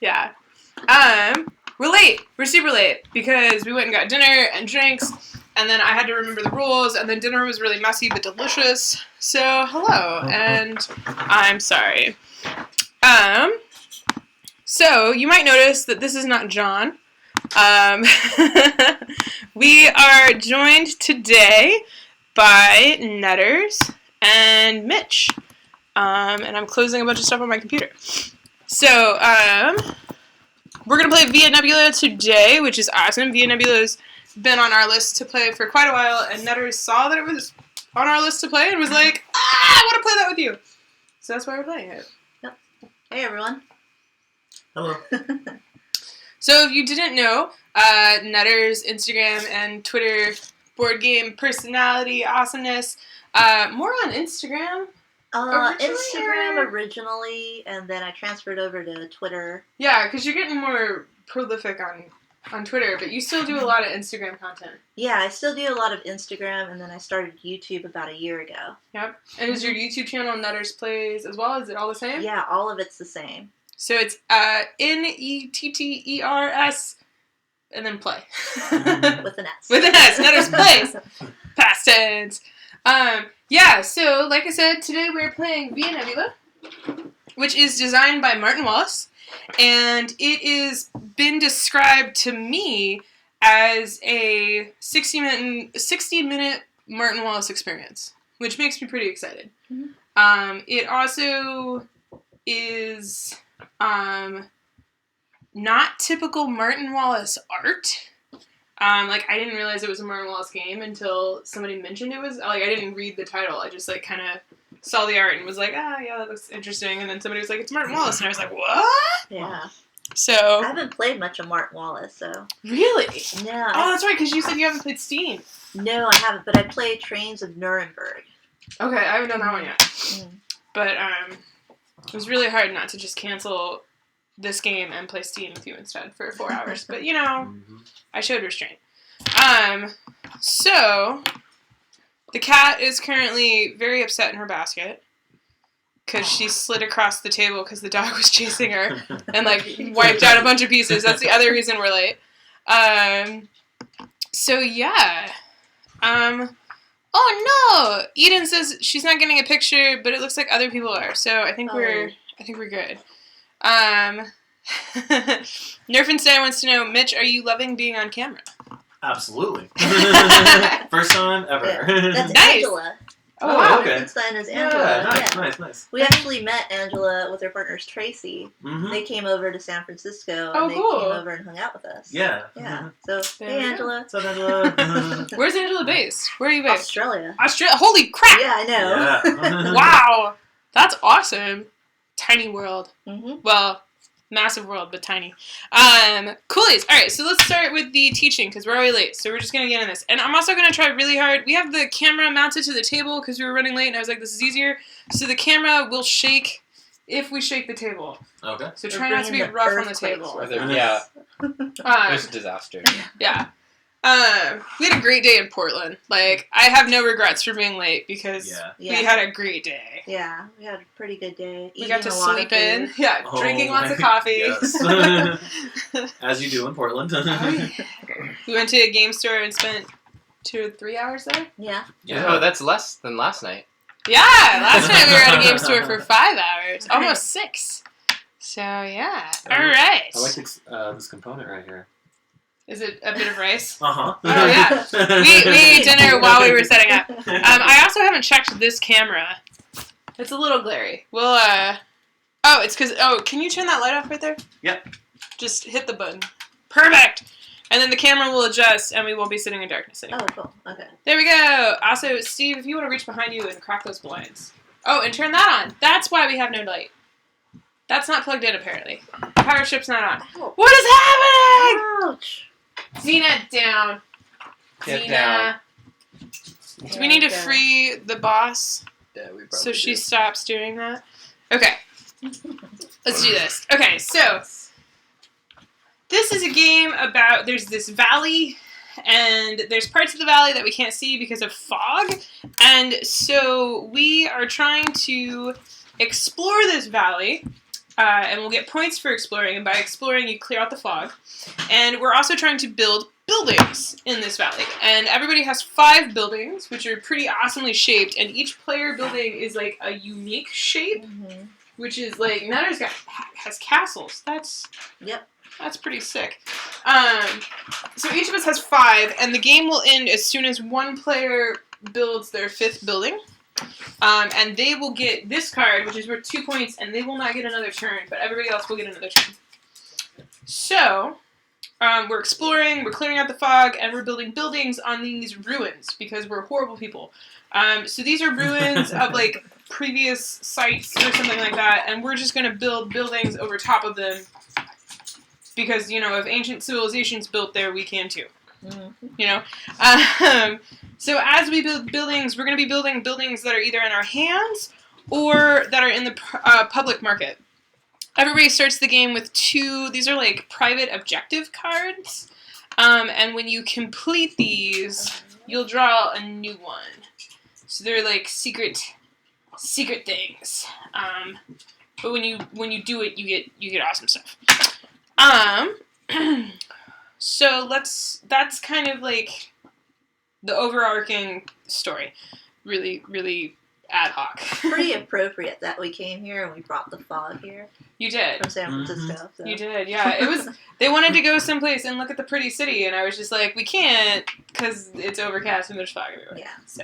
yeah. We're late. We're super late because we went and got dinner and drinks, and then I had to remember the rules, and then dinner was really messy but delicious. So, hello, and I'm sorry. So you might notice that this is not John. We are joined today by Netters and Mitch. And I'm closing a bunch of stuff on my computer. So, we're going to play Via Nebula today, which is awesome. Via Nebula's been on our list to play for quite a while, and Netters saw that it was on our list to play and was like, I want to play that with you. So that's why we're playing it. Yep. Hey, everyone. Hello. So if you didn't know, Netters' Instagram and Twitter board game personality awesomeness, more on Instagram. Instagram originally, and then I transferred over to Twitter. Yeah, because you're getting more prolific on Twitter, but you still do a lot of Instagram content. Yeah, I still do a lot of Instagram, and then I started YouTube about a year ago. Yep. And is your YouTube channel Netters Plays as well? Is it all the same? Yeah, all of it's the same. So it's Netters and then play. With an S. With an S. Netters Plays. Past tense. Yeah, so like I said, today we're playing Via Nebula, which is designed by Martin Wallace, and it is been described to me as a 60-minute Martin Wallace experience, which makes me pretty excited. Mm-hmm. It also is not typical Martin Wallace art. I didn't realize it was a Martin Wallace game until somebody mentioned it was. I didn't read the title. I just, kind of saw the art and was like, yeah, that looks interesting. And then somebody was like, it's Martin Wallace. And I was like, what? Yeah. So. I haven't played much of Martin Wallace, so. Really? Yeah. Oh, that's right, because you said you haven't played Steam. No, I haven't, but I played Trains of Nuremberg. Okay, I haven't done that one yet. Mm. But, it was really hard not to just cancel this game and play Steam with you instead for 4 hours. But, I showed restraint. So, the cat is currently very upset in her basket because she slid across the table because the dog was chasing her and, wiped out a bunch of pieces. That's the other reason we're late. So, yeah. Oh, no! Eden says she's not getting a picture, but it looks like other people are. So, I think we're good. Nerfenstein wants to know, Mitch, are you loving being on camera? Absolutely. First time ever. Yeah. That's Nice. Angela. Oh, wow, okay. Nerfenstein is Angela. Yeah, nice. We actually met Angela with her partners Tracy. Mm-hmm. They came over to San Francisco and they came over and hung out with us. Yeah. Yeah. So, hey, Angela. What's up, Angela? Where's Angela based? Where are you based? Australia. Holy crap! Yeah, I know. Yeah. Wow! That's awesome. Tiny world. Mm-hmm. Well, massive world, but tiny. Coolies. Alright, so let's start with the teaching, because we're already late, so we're just going to get in this. And I'm also going to try really hard. We have the camera mounted to the table, because we were running late, and I was like, this is eeasier. So the camera will shake if we shake the table. Okay. So try not to be rough on the table. Yeah. There's a disaster. Yeah. We had a great day in Portland. I have no regrets for being late because we had a great day. Yeah, we had a pretty good day. We got to sleep in. Yeah, drinking lots of coffee. Yes. As you do in Portland. We went to a game store and spent 2 or 3 hours there. Yeah. Oh, that's less than last night. Yeah, last night we were at a game store for 5 hours. Almost 6. So, yeah. All right. I like this component right here. Is it a bit of rice? Uh-huh. Oh, yeah. We ate dinner while we were setting up. I also haven't checked this camera. It's a little glary. We'll, it's because, can you turn that light off right there? Yep. Just hit the button. Perfect! And then the camera will adjust, and we won't be sitting in darkness anymore. Oh, cool. Okay. There we go! Also, Steve, if you want to reach behind you and crack those blinds. Oh, and turn that on. That's why we have no light. That's not plugged in, apparently. Power strip's not on. Oh. What is happening?! Ouch! Xena, down. Get Xena. down. Do we need to free the boss Yeah, we probably so she do. stops doing that? Okay. Let's do this. Okay, so this is a game about there's this valley and there's parts of the valley that we can't see because of fog. And so we are trying to explore this valley and we'll get points for exploring. And by exploring, you clear out the fog. And we're also trying to build buildings in this valley. And everybody has 5 buildings, which are pretty awesomely shaped. And each player building is like a unique shape, which is like Netter's has castles. That's pretty sick. So each of us has 5, and the game will end as soon as one player builds their 5th building. And they will get this card, which is worth 2 points, and they will not get another turn, but everybody else will get another turn. So, we're exploring, we're clearing out the fog, and we're building buildings on these ruins, because we're horrible people. So these are ruins of, like, previous sites or something like that, and we're just going to build buildings over top of them, because, you know, if ancient civilizations built there, we can too. You know? So as we build buildings, we're going to be building buildings that are either in our hands or that are in the public market. Everybody starts the game with 2, these are like private objective cards, and when you complete these, you'll draw a new one. So they're like secret things. But when you do it, you get awesome stuff. So that's kind of like the overarching story. Really, really ad hoc. Pretty appropriate that we came here and we brought the fog here. You did. From San Francisco. So. You did, yeah. It was. They wanted to go someplace and look at the pretty city, and I was just like, we can't, because it's overcast and there's fog everywhere. Yeah. So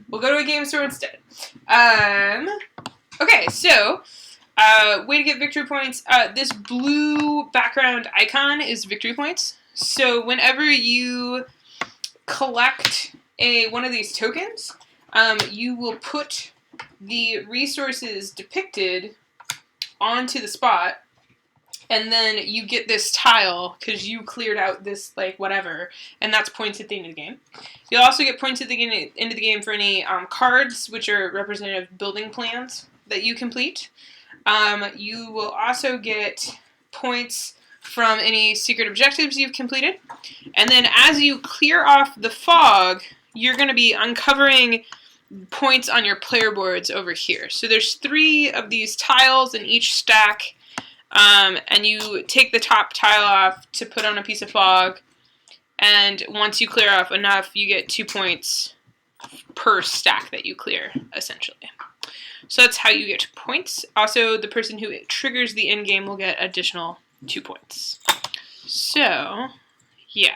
we'll go to a game store instead. Okay, so way to get victory points. This blue background icon is victory points. So whenever you collect one of these tokens, you will put the resources depicted onto the spot, and then you get this tile because you cleared out this, like, whatever, and that's points at the end of the game. You'll also get points at the end of the game for any cards, which are representative building plans that you complete. You will also get points from any secret objectives you've completed. And then as you clear off the fog, you're going to be uncovering points on your player boards over here. So there's 3 of these tiles in each stack, and you take the top tile off to put on a piece of fog, and once you clear off enough, you get 2 points per stack that you clear, essentially. So that's how you get points. Also, the person who triggers the end game will get additional 2 points. So, yeah.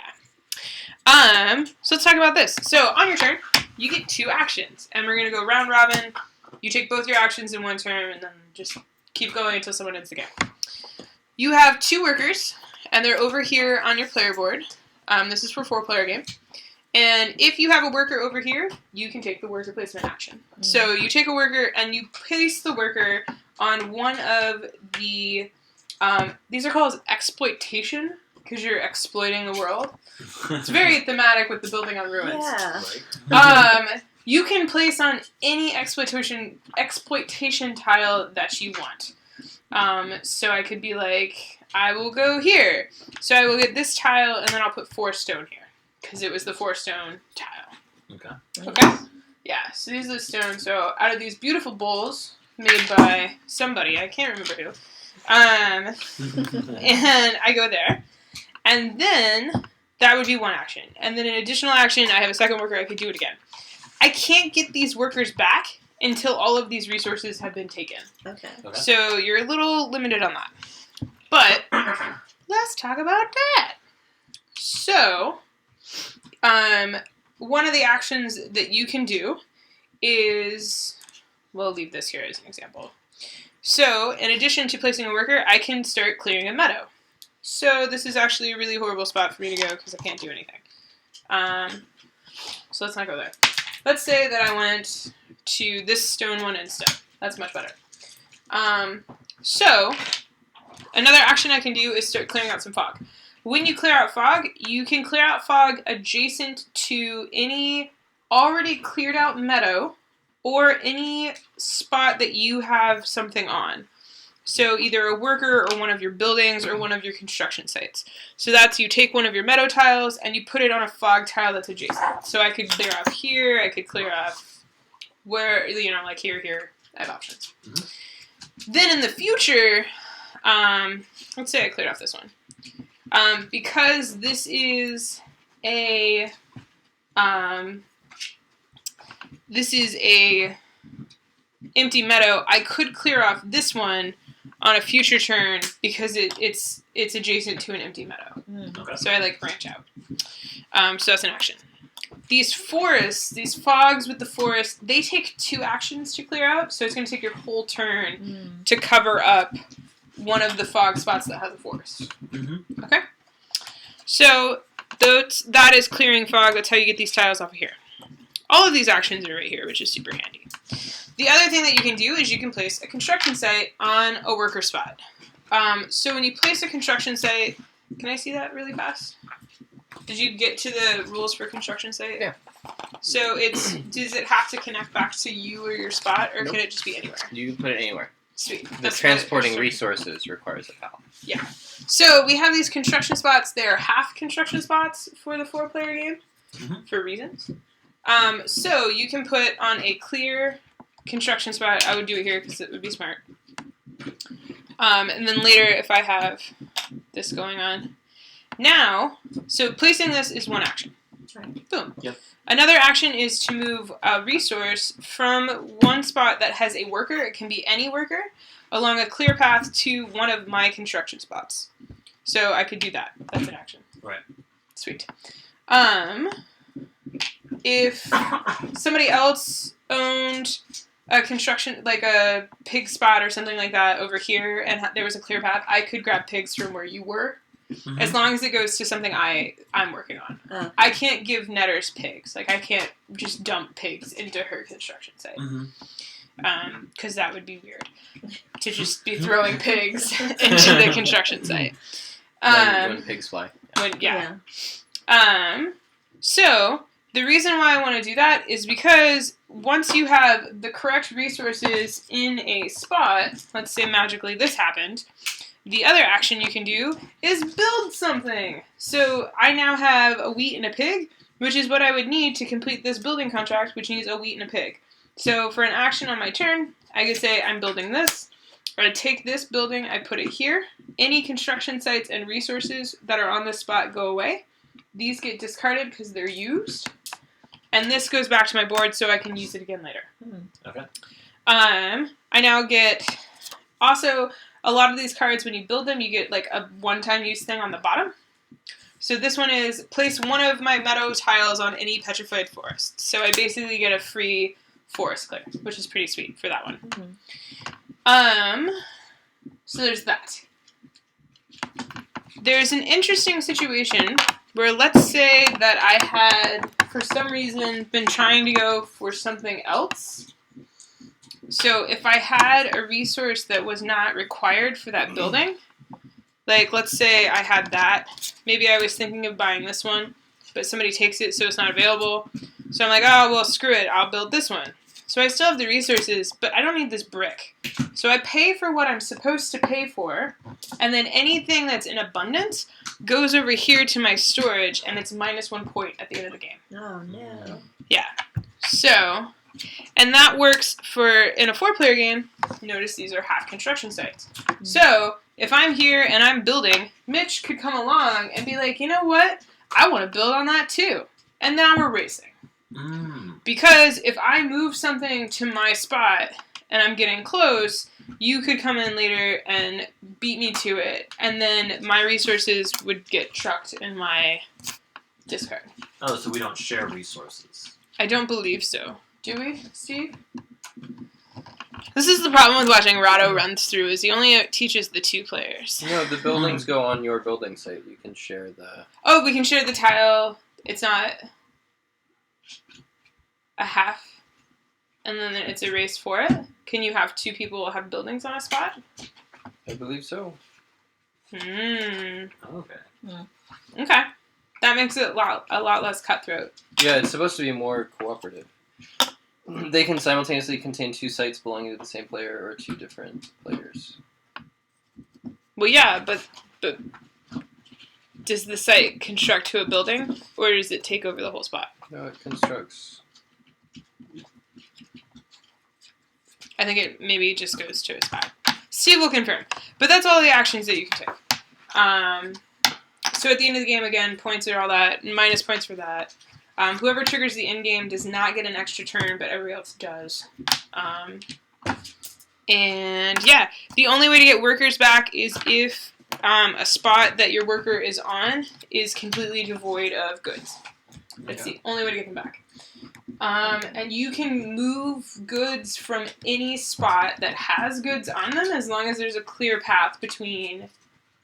So let's talk about this. So on your turn, you get 2 actions, and we're going to go round robin. You take both your actions in one turn, and then just keep going until someone ends the game. You have 2 workers, and they're over here on your player board. This is for 4-player game. And if you have a worker over here, you can take the worker placement action. So you take a worker, and you place the worker on one of the... these are called exploitation, because you're exploiting the world. It's very thematic with the building on ruins. Yeah. You can place on any exploitation tile that you want. So I could be like, I will go here. So I will get this tile, and then I'll put 4 stone here, because it was the 4 stone tile. Okay? Yeah, so these are the stones. So out of these beautiful bowls made by somebody, I can't remember who, and I go there. And then that would be 1 action. And then an additional action, I have a second worker, I could do it again. I can't get these workers back until all of these resources have been taken. Okay. So you're a little limited on that. But let's talk about that. So, one of the actions that you can do is, we'll leave this here as an example. So, in addition to placing a worker, I can start clearing a meadow. So this is actually a really horrible spot for me to go because I can't do anything. So let's not go there. Let's say that I went to this stone one instead. That's much better. So another action I can do is start clearing out some fog. When you clear out fog, you can clear out fog adjacent to any already cleared out meadow or any spot that you have something on. So either a worker or one of your buildings or one of your construction sites. So that's, you take one of your meadow tiles and you put it on a fog tile that's adjacent. So I could clear off here, I could clear off where, like here, I have options. Then in the future, let's say I cleared off this one. Because this is a empty meadow, I could clear off this one on a future turn because it's adjacent to an empty meadow. Okay. So I branch out. So that's an action. These forests, these fogs with the forest, they take 2 actions to clear out, so it's going to take your whole turn to cover up one of the fog spots that has a forest. Mm-hmm. Okay? So that is clearing fog. That's how you get these tiles off of here. All of these actions are right here, which is super handy. The other thing that you can do is you can place a construction site on a worker spot. So when you place a construction site, can I see that really fast? Did you get to the rules for construction site? Yeah. So does it have to connect back to you or your spot, or Nope. can it just be anywhere? You can put it anywhere. Sweet. The That's transporting what it- resources requires a PAL. Yeah. So we have these construction spots. They're half construction spots for the 4-player game for reasons. So you can put on a clear construction spot. I would do it here because it would be smart. And then later, if I have this going on. Now, so placing this is one action. Right. Boom. Yep. Another action is to move a resource from one spot that has a worker, it can be any worker, along a clear path to one of my construction spots. So I could do that. That's an action. Right. Sweet. If somebody else owned a construction, like a pig spot or something like that over here, and there was a clear path, I could grab pigs from where you were, as long as it goes to something I'm working on. Oh. I can't give Netters pigs. I can't just dump pigs into her construction site. Because that would be weird. To just be throwing pigs into the construction site. When pigs fly. So, the reason why I want to do that is because once you have the correct resources in a spot, let's say magically this happened, the other action you can do is build something. So I now have a wheat and a pig, which is what I would need to complete this building contract, which needs a wheat and a pig. So for an action on my turn, I could say I'm building this. I take this building, I put it here. Any construction sites and resources that are on this spot go away. These get discarded because they're used. And this goes back to my board so I can use it again later. Okay. I now get... Also, a lot of these cards, when you build them, you get a one-time use thing on the bottom. So this one is place one of my meadow tiles on any petrified forest. So I basically get a free forest clear, which is pretty sweet for that one. So there's that. There's an interesting situation where let's say that I had, for some reason, been trying to go for something else. So if I had a resource that was not required for that building, let's say I had that, maybe I was thinking of buying this one, but somebody takes it so it's not available. So I'm like, oh, well, screw it, I'll build this one. So I still have the resources, but I don't need this brick. So I pay for what I'm supposed to pay for, and then anything that's in abundance goes over here to my storage, and it's -1 point at the end of the game. Oh, no. Yeah. So, and that works in a 4-player game. Notice these are half construction sites. So, if I'm here and I'm building, Mitch could come along and be like, you know what? I want to build on that too. And now we're racing. Because if I move something to my spot and I'm getting close, you could come in later and beat me to it, and then my resources would get trucked in my discard. Oh, so we don't share resources. I don't believe so. Do we, Steve? This is the problem with watching Rahdo runs through, is he only teaches the 2 players. No, the buildings go on your building site. You can share the... Oh, we can share the tile. It's not a half, and then it's a race for it. Can you have 2 people have buildings on a spot? I believe so. Okay. Okay. That makes it a lot less cutthroat. Yeah, it's supposed to be more cooperative. They can simultaneously contain 2 sites belonging to the same player or 2 different players. Well, yeah, but does the site construct to a building, or does it take over the whole spot? No, it constructs. I think it maybe just goes to a spot. Steve will confirm. But that's all the actions that you can take. So at the end of the game, again, points are all that, minus points for that. Whoever triggers the end game does not get an extra turn, but everybody else does. And yeah, the only way to get workers back is if a spot that your worker is on is completely devoid of goods. That's the only way to get them back. And you can move goods from any spot that has goods on them as long as there's a clear path between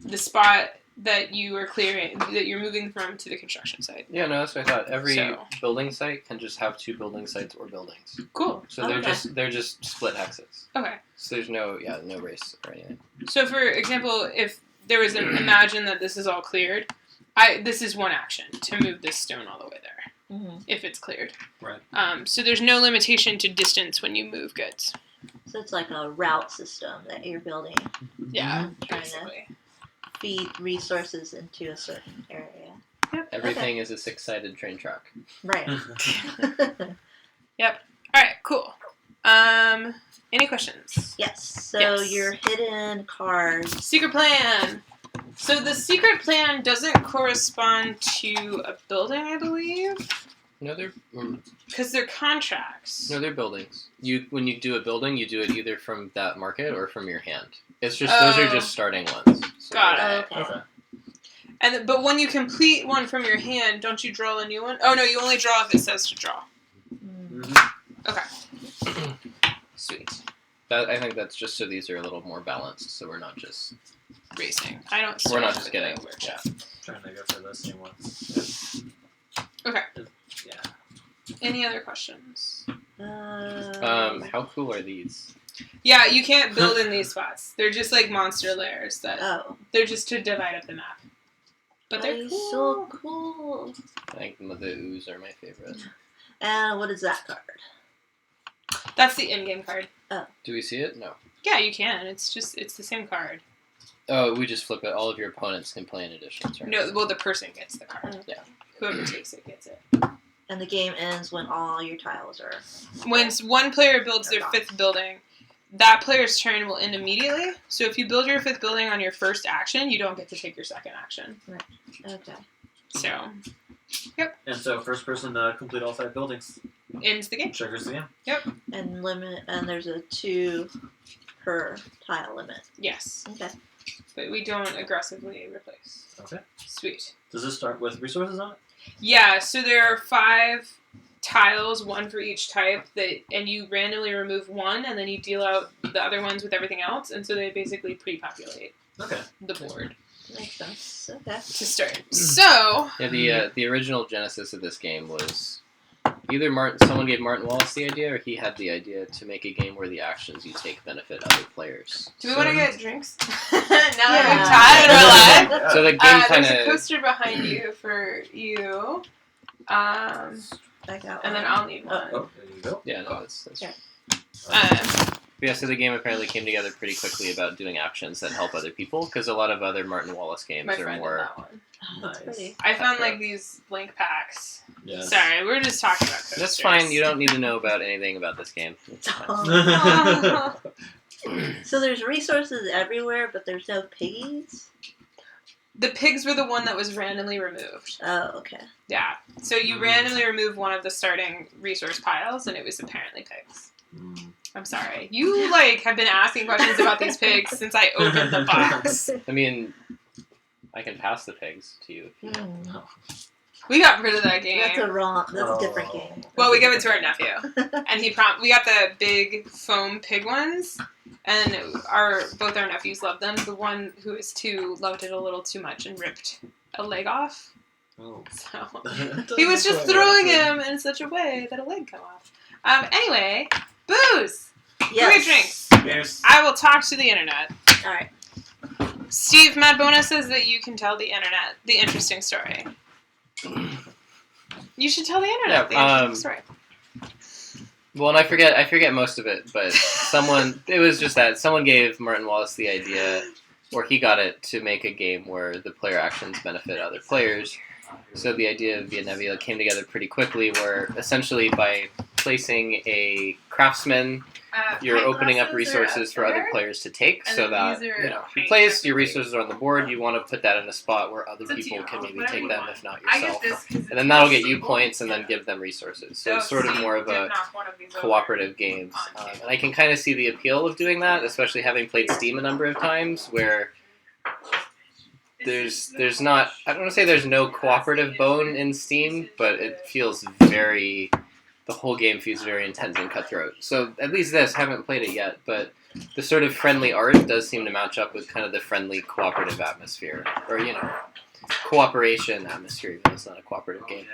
the spot that you are clearing, that you're moving from to the construction site. Yeah, no, that's what I thought. Every So- building site can just have 2 building sites or buildings. Cool. So they're just split hexes. Okay. So there's no race or anything. So for example, if there was imagine that this is all cleared, this is one action to move this stone all the way there. Mm-hmm. If it's cleared. Right. So there's no limitation to distance when you move goods. So it's like a route system that you're building, Yeah, Trying to- basically. feed resources into a certain area. Everything is a 6-sided train track. Right. Alright, cool. Any questions? Yes. So Yes. your hidden cards. Secret plan! So the secret plan doesn't correspond to a building, I believe. No, Because they're contracts. they're buildings. When you do a building, you do it either from that market or from your hand. It's just those are just starting ones. So Got they're- it. Okay. But when you complete one from your hand, don't you draw a new one? Oh no, you only draw if it says to draw. Mm. Sweet. I think that's just so these are a little more balanced, so we're not just Racing. I don't. we're not start just with getting the workshop. Trying to go for those same ones. Okay. Yeah. Any other questions? How cool are these? Yeah, you can't build in these spots. They're just like monster layers that Oh. they're just to divide up the map. But they're cool. so cool. I think the ooze are my favorite. And what is that card? That's the in-game card. Do we see it? No. Yeah, you can. It's the same card. Oh, we just flip it. All of your opponents can play an additional turn. No, well, the person gets the card. Oh. Yeah. Whoever takes it gets it. And the game ends when all your tiles are. When one player builds their 5th building, that player's turn will end immediately. So if you build your 5th building on your first action, you don't get to take your second action. Okay. So, And so first person to complete all 5 buildings ends the game. triggers the game. And there's a 2 per tile limit. Yes. Okay. But we don't aggressively replace. Okay. Sweet. Does this start with resources on it? Yeah, so there are 5 tiles, 1 for each type, and you randomly remove 1, and then you deal out the other ones with everything else, and so they basically pre-populate Okay. the board Makes sense. Okay. to start. So, Yeah, the original genesis of this game was either someone gave Martin Wallace the idea, or he had the idea to make a game where the actions you take benefit other players. do we want to get drinks? now Yeah. that we've tied our live. So the game kind There's a of coaster behind you for you. I got And then one. I'll need one. Oh, there you go. yeah, no, that's Yeah. yeah. So the game apparently came together pretty quickly about doing actions that help other people, because a lot of other Martin Wallace games My are friend did more. that one. Oh, that's Nice. pretty. I found like these blank packs. Yes. Sorry, we're just talking about coasters. That's fine. You don't need to know about anything about this game. It's fine. Oh. So there's resources everywhere, but there's no piggies? The pigs were the one that was randomly removed. Oh, okay. Yeah. So you randomly remove one of the starting resource piles, and it was apparently pigs. Mm. I'm sorry. You, have been asking questions about these pigs since I opened the box. I mean, I can pass the pigs to you. Hmm. We got rid of that game. That's a different game. Well, we gave it to our nephew, and we got the big foam pig ones, and both our nephews loved them. The one who was 2 loved it a little too much and ripped a leg off. Oh. So he was just throwing him in such a way that a leg come off. Anyway, booze. Yes. Great drinks. Cheers. I will talk to the internet. All right. Steve, Matt Bona says that you can tell the internet the interesting story. You should tell the internet the interesting story. Well, and I forget most of it, but it was just that someone gave Martin Wallace the idea, or he got it to make a game where the player actions benefit other players. So the idea of Nebula came together pretty quickly, where essentially by placing a craftsman. You're opening up resources for other players to take, so that if you place your resources on the board, you want to put that in a spot where other people can maybe take them, if not yourself. And then that'll get you points, and then give them resources. So it's sort of more of a cooperative game. And I can kind of see the appeal of doing that, especially having played Steam a number of times, where there's not, I don't want to say there's no cooperative bone in Steam, but it feels very, the whole game feels very intense and cutthroat. So at least this, haven't played it yet, but the sort of friendly art does seem to match up with kind of the friendly cooperative atmosphere, or cooperation atmosphere, even though it's not a cooperative game.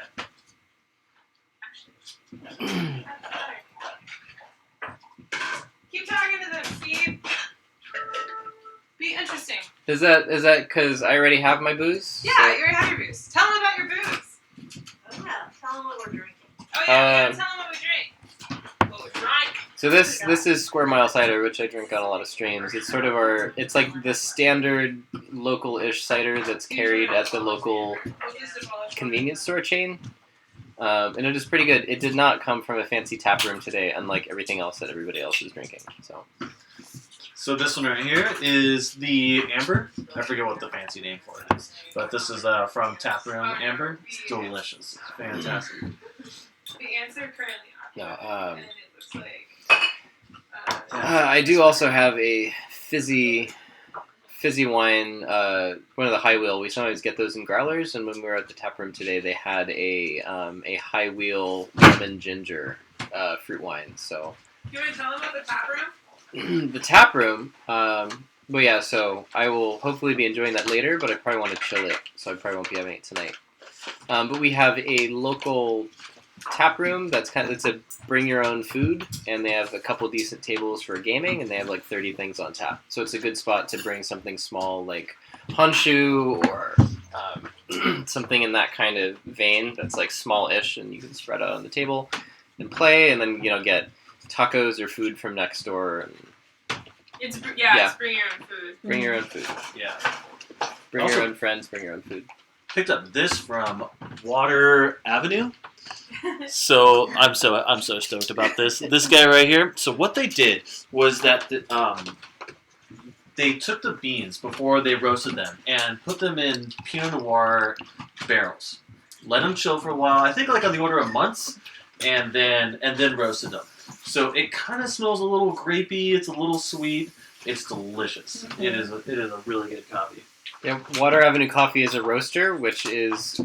Keep talking to them, Steve. Be interesting. Is that because I already have my booze? Yeah, you already have your booze. Tell them about your booze. Oh yeah, tell them what we're drinking. Oh yeah, tell them what we drink. What we drank. So this is Square Mile Cider, which I drink on a lot of streams. It's sort of it's like the standard local-ish cider that's carried at the local convenience store chain. And it is pretty good. It did not come from a fancy tap room today, unlike everything else that everybody else is drinking. So this one right here is the Amber. I forget what the fancy name for it is, but this is from Taproom Amber. It's delicious. It's fantastic. The answer currently No, and it looks like. I do also have a fizzy wine, one of the High Wheel. We sometimes get those in growlers, and when we were at the tap room today, they had a High Wheel lemon ginger fruit wine. So. You want to tell them about the tap room? The tap room. But yeah, so I will hopefully be enjoying that later, but I probably want to chill it, so I probably won't be having it tonight. But we have a local tap room that's it's a bring your own food, and they have a couple decent tables for gaming, and they have like 30 things on tap. So it's a good spot to bring something small like Honshu or something in that kind of vein that's like small-ish, and you can spread out on the table and play, and then get tacos or food from next door. And It's bring your own food. Bring your own food. Yeah. Bring Also- your own friends. Bring your own food. Picked up this from Water Avenue. So I'm so stoked about this. This guy right here. So what they did was that they took the beans before they roasted them and put them in Pinot Noir barrels. Let them chill for a while. I think like on the order of months, and then roasted them. So it kind of smells a little grapey. It's a little sweet. It's delicious. It is a really good coffee. Yeah, Water Avenue Coffee is a roaster, which is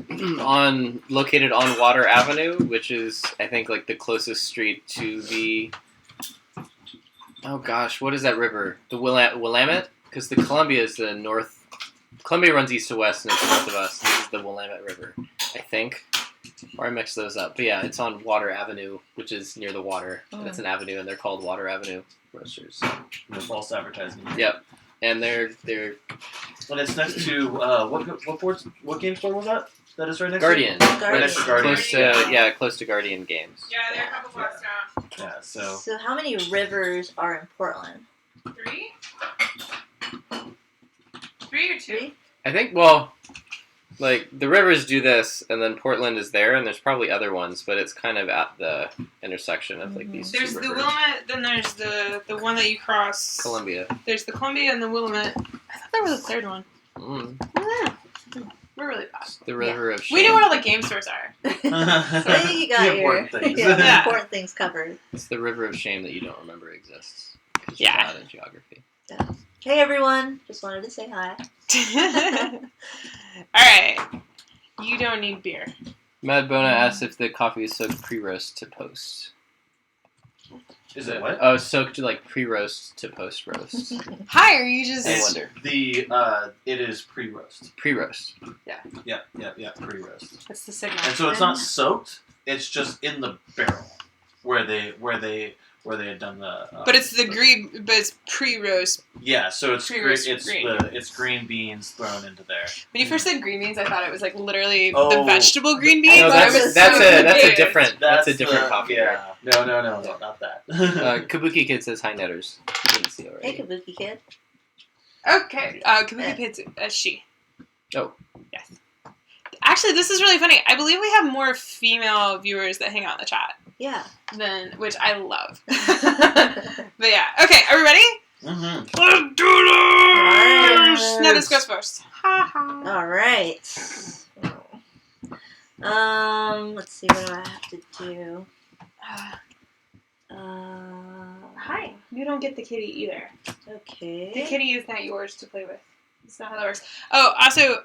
located on Water Avenue, which is I think like the closest street to the. Oh gosh, what is that river? The Willamette, because the Columbia is the north. Columbia runs east to west, and it's north of us. This is the Willamette River, I think. Or I mixed those up. But yeah, it's on Water Avenue, which is near the water. And it's an avenue, and they're called Water Avenue Roasters. No false advertising. Yep. And they're And it's next to what game store was that? That is right next Guardian. to right next to Guardian. Close to Guardian Games. Yeah, they're a couple blocks down. Yeah. So So how many rivers are in Portland? 3? 3 or 2? 3? I think like the rivers do this, and then Portland is there, and there's probably other ones, but it's kind of at the intersection of like these There's two the rivers. Willamette, then there's the one that you cross. Columbia. There's the Columbia and the Willamette. I thought there was a third one. We're really bad. The river of shame. We know where all the game stores are. I think you got The important things. the Yeah. important things covered. It's the river of shame that you don't remember exists. 'Cause Yeah. you're bad in geography. Hey everyone, just wanted to say hi. Alright. You don't need beer. Mad Bona asks if the coffee is soaked pre-roast to post. is it what? Oh, soaked like pre-roast to post-roast. Hi, are you just... I It's wonder. it is pre-roast. Pre-roast. Yeah, pre-roast. That's the signal. And so it's not soaked. It's just in the barrel where they had done the. But it's the green, but it's pre-roast. Yeah, so it's Pre-roast it's green. it's green beans thrown into there. When you first said green beans, I thought it was like literally the Oh. vegetable green beans. No, I that's- was that's so a confused. different that's a different the- coffee. Yeah, no, not that. Kabuki Kid says hi, Netters. You didn't see already. Hey Kabuki Kid. Okay, Kabuki Pit's she. Oh. Yes. Actually, this is really funny. I believe we have more female viewers that hang out in the chat. Yeah. then which I love. But yeah, okay, are we ready? Mm-hmm. Let's do this! No, this goes first. Ha ha. All right. Let's see what do I have to do. Hi. You don't get the kitty either. Okay. The kitty is not yours to play with. That's not how that works. Oh, also,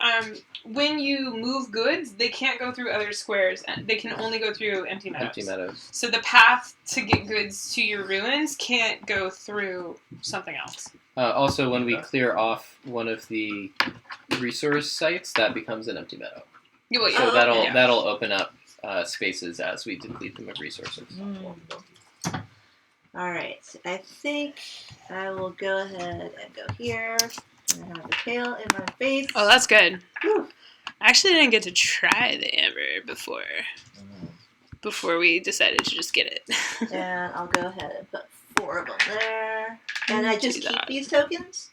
when you move goods, they can't go through other squares. They can only go through empty meadows. Empty meadows. So the path to get goods to your ruins can't go through something else. Also, when we clear off one of the resource sites, that becomes an empty meadow. Well, So yeah. that'll open up spaces as we deplete them of resources. All right. I think I will go ahead and go here. And I have the tail in my face. Oh, that's good. Whew. I actually didn't get to try the amber before we decided to just get it. And I'll go ahead and put 4 of them there. And I just Do keep that. these tokens?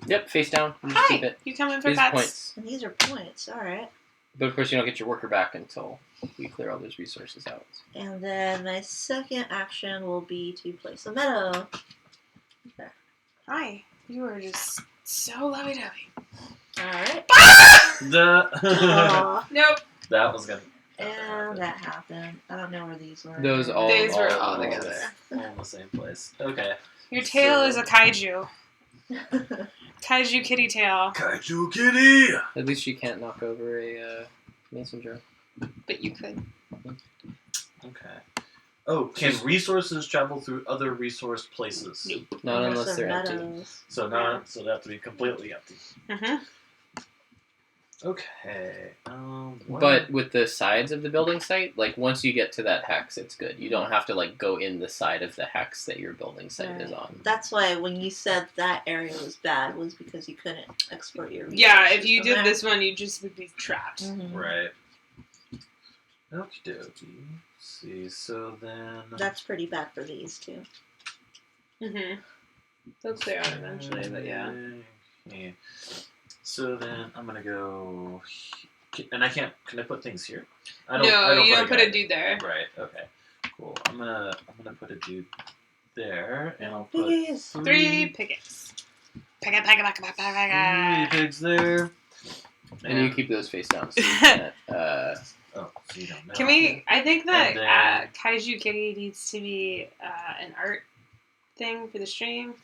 Yep, face down. You just Hi, keep it. you coming for These are pets? points. And these are points. All right. But of course, you don't get your worker back until we clear all those resources out. And then my second action will be to place a meadow. Okay. Hi, you are just so lovey-dovey. All right. That Nope. was gonna. And that happened. I don't know where these were. Those all These were all together. All in the same place. Okay. Your tail So- is a kaiju. Kaiju kitty tail. Kaiju kitty. At least you can't knock over a mason jar. But you could. Okay. Oh, can resources travel through other resource places? Nope. Not unless Unless they're empty. meadows. So not. So they have to be completely empty. Mm-hmm. Okay. What- But with the sides of the building site, like once you get to that hex, it's good. You don't have to like go in the side of the hex that your building site is on. That's why when you said that area was bad, was because you couldn't export your resources. Yeah, if you from did there. this one, you just would be trapped. Mhm. Right. Okie dokie. See, so then. That's pretty bad for these two. Mm-hmm. They'll clear out eventually, but yeah. Okay. So then I'm gonna go, and I can't. Can I put things here? I No, you don't put a guy. dude there. Right. Okay. Cool. I'm gonna put a dude there, and I'll put Piggies. 3 pickets. Pigga, pigga, pigga, pigga, three pigga. pigs there. And you keep those face down so you can't. Oh, so you don't know. Can we? I think that And then- Kaiju Kitty needs to be an art thing for the stream.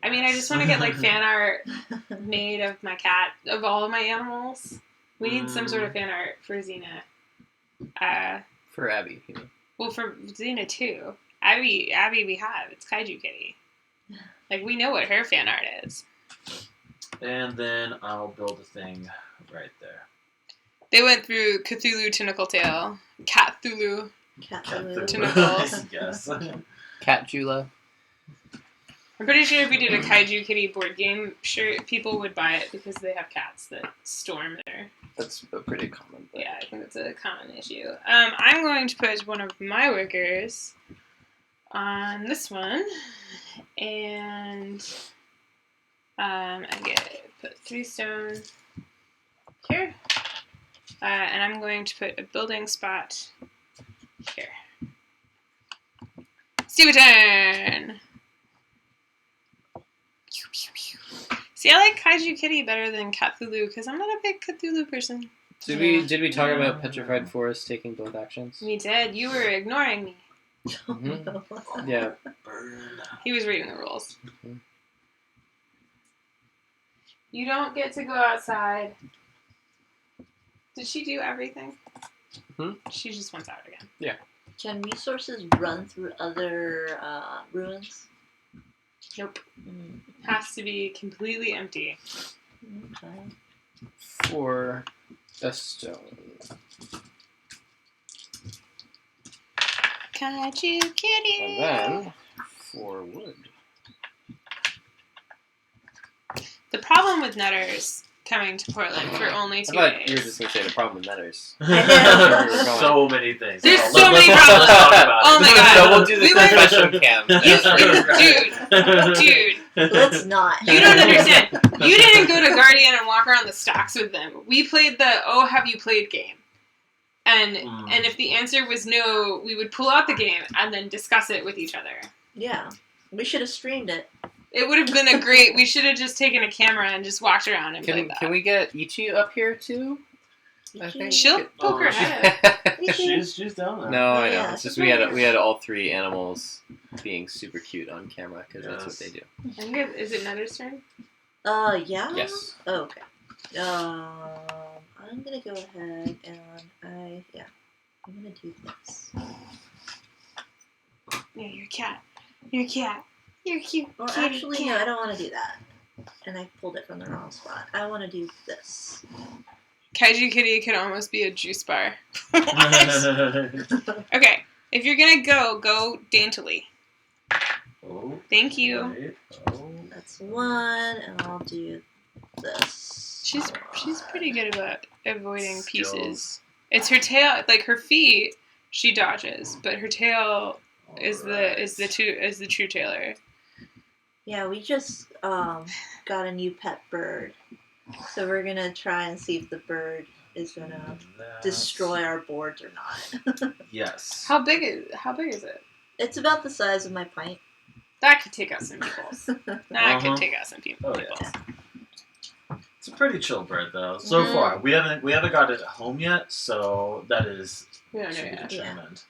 I mean, I just want to get like fan art made of my cat, of all of my animals. We need some sort of fan art for Xena. For Abby. You know. Well, for Xena too. Abby, we have. It's Kaiju Kitty. Like we know what her fan art is. And then I'll build a thing right there. They went through Cthulhu Tentacle Tail, Cat Thulu. Cthulhu. Tentacles. Yes. Cat Jula. I'm pretty sure if we did a Kaiju Kitty board game, sure people would buy it because they have cats that storm there. That's a pretty common thing. Yeah, I think that's a common issue. I'm going to put one of my workers on this one, and I put 3 stone here, and I'm going to put a building spot here. Steven! See, I like Kaiju Kitty better than Cthulhu because I'm not a big Cthulhu person. Did we talk about Petrified Forest taking both actions? We did. You were ignoring me. Mm-hmm. Yeah. Burn. He was reading the rules. Mhm. You don't get to go outside. Did she do everything? Hmm? She just wants out again. Can resources run through other ruins? Nope. Mm, Has to be completely empty. okay. For a stone. Kaiju Kitty! And then for wood. The problem with Nutters coming to Portland for only 2 I thought you were days. just going to say the problem with letters. I know. So many things. There's Let's so many not problems. talk about Oh it. my God. So we'll do the We went- confession cam. Dude, Let's not. you don't understand. You didn't go to Guardian and walk around the stocks with them. We played the "Oh, have you played" game. And if the answer was no, we would pull out the game and then discuss it with each other. Yeah. We should have streamed it. It would have been a great. We should have just taken a camera and just walked around and played that. Can we get Ichi up here too? I think She'll poke her head. She's down there. No, I know. Yeah, It's just she's we had all 3 animals being super cute on camera because that's what they do. I think is it Nether's turn? Yeah? Yes. Oh, okay. I'm gonna go ahead and I'm gonna do this. Yeah, you're a cat. You're a cat. You're cute. Or kitty actually, cat. no, I don't want to do that. And I pulled it from the wrong spot. I want to do this. Kaiju Kitty could almost be a juice bar. Okay, if you're gonna go daintily. Oh, Thank you. right. Oh. That's one, and I'll do this. She's pretty good about avoiding Skills. pieces. It's her tail, like her feet, she dodges, but her tail is the true Taylor. Yeah, we just got a new pet bird. So we're gonna try and see if the bird is gonna destroy our boards or not. Yes. How big is it? It's about the size of my pint. That could take out some peoples. That could Uh-huh. take out some people. Oh, yeah. It's a pretty chill bird though. So far, we haven't got it at home yet, so that is We don't know to be yet. determined.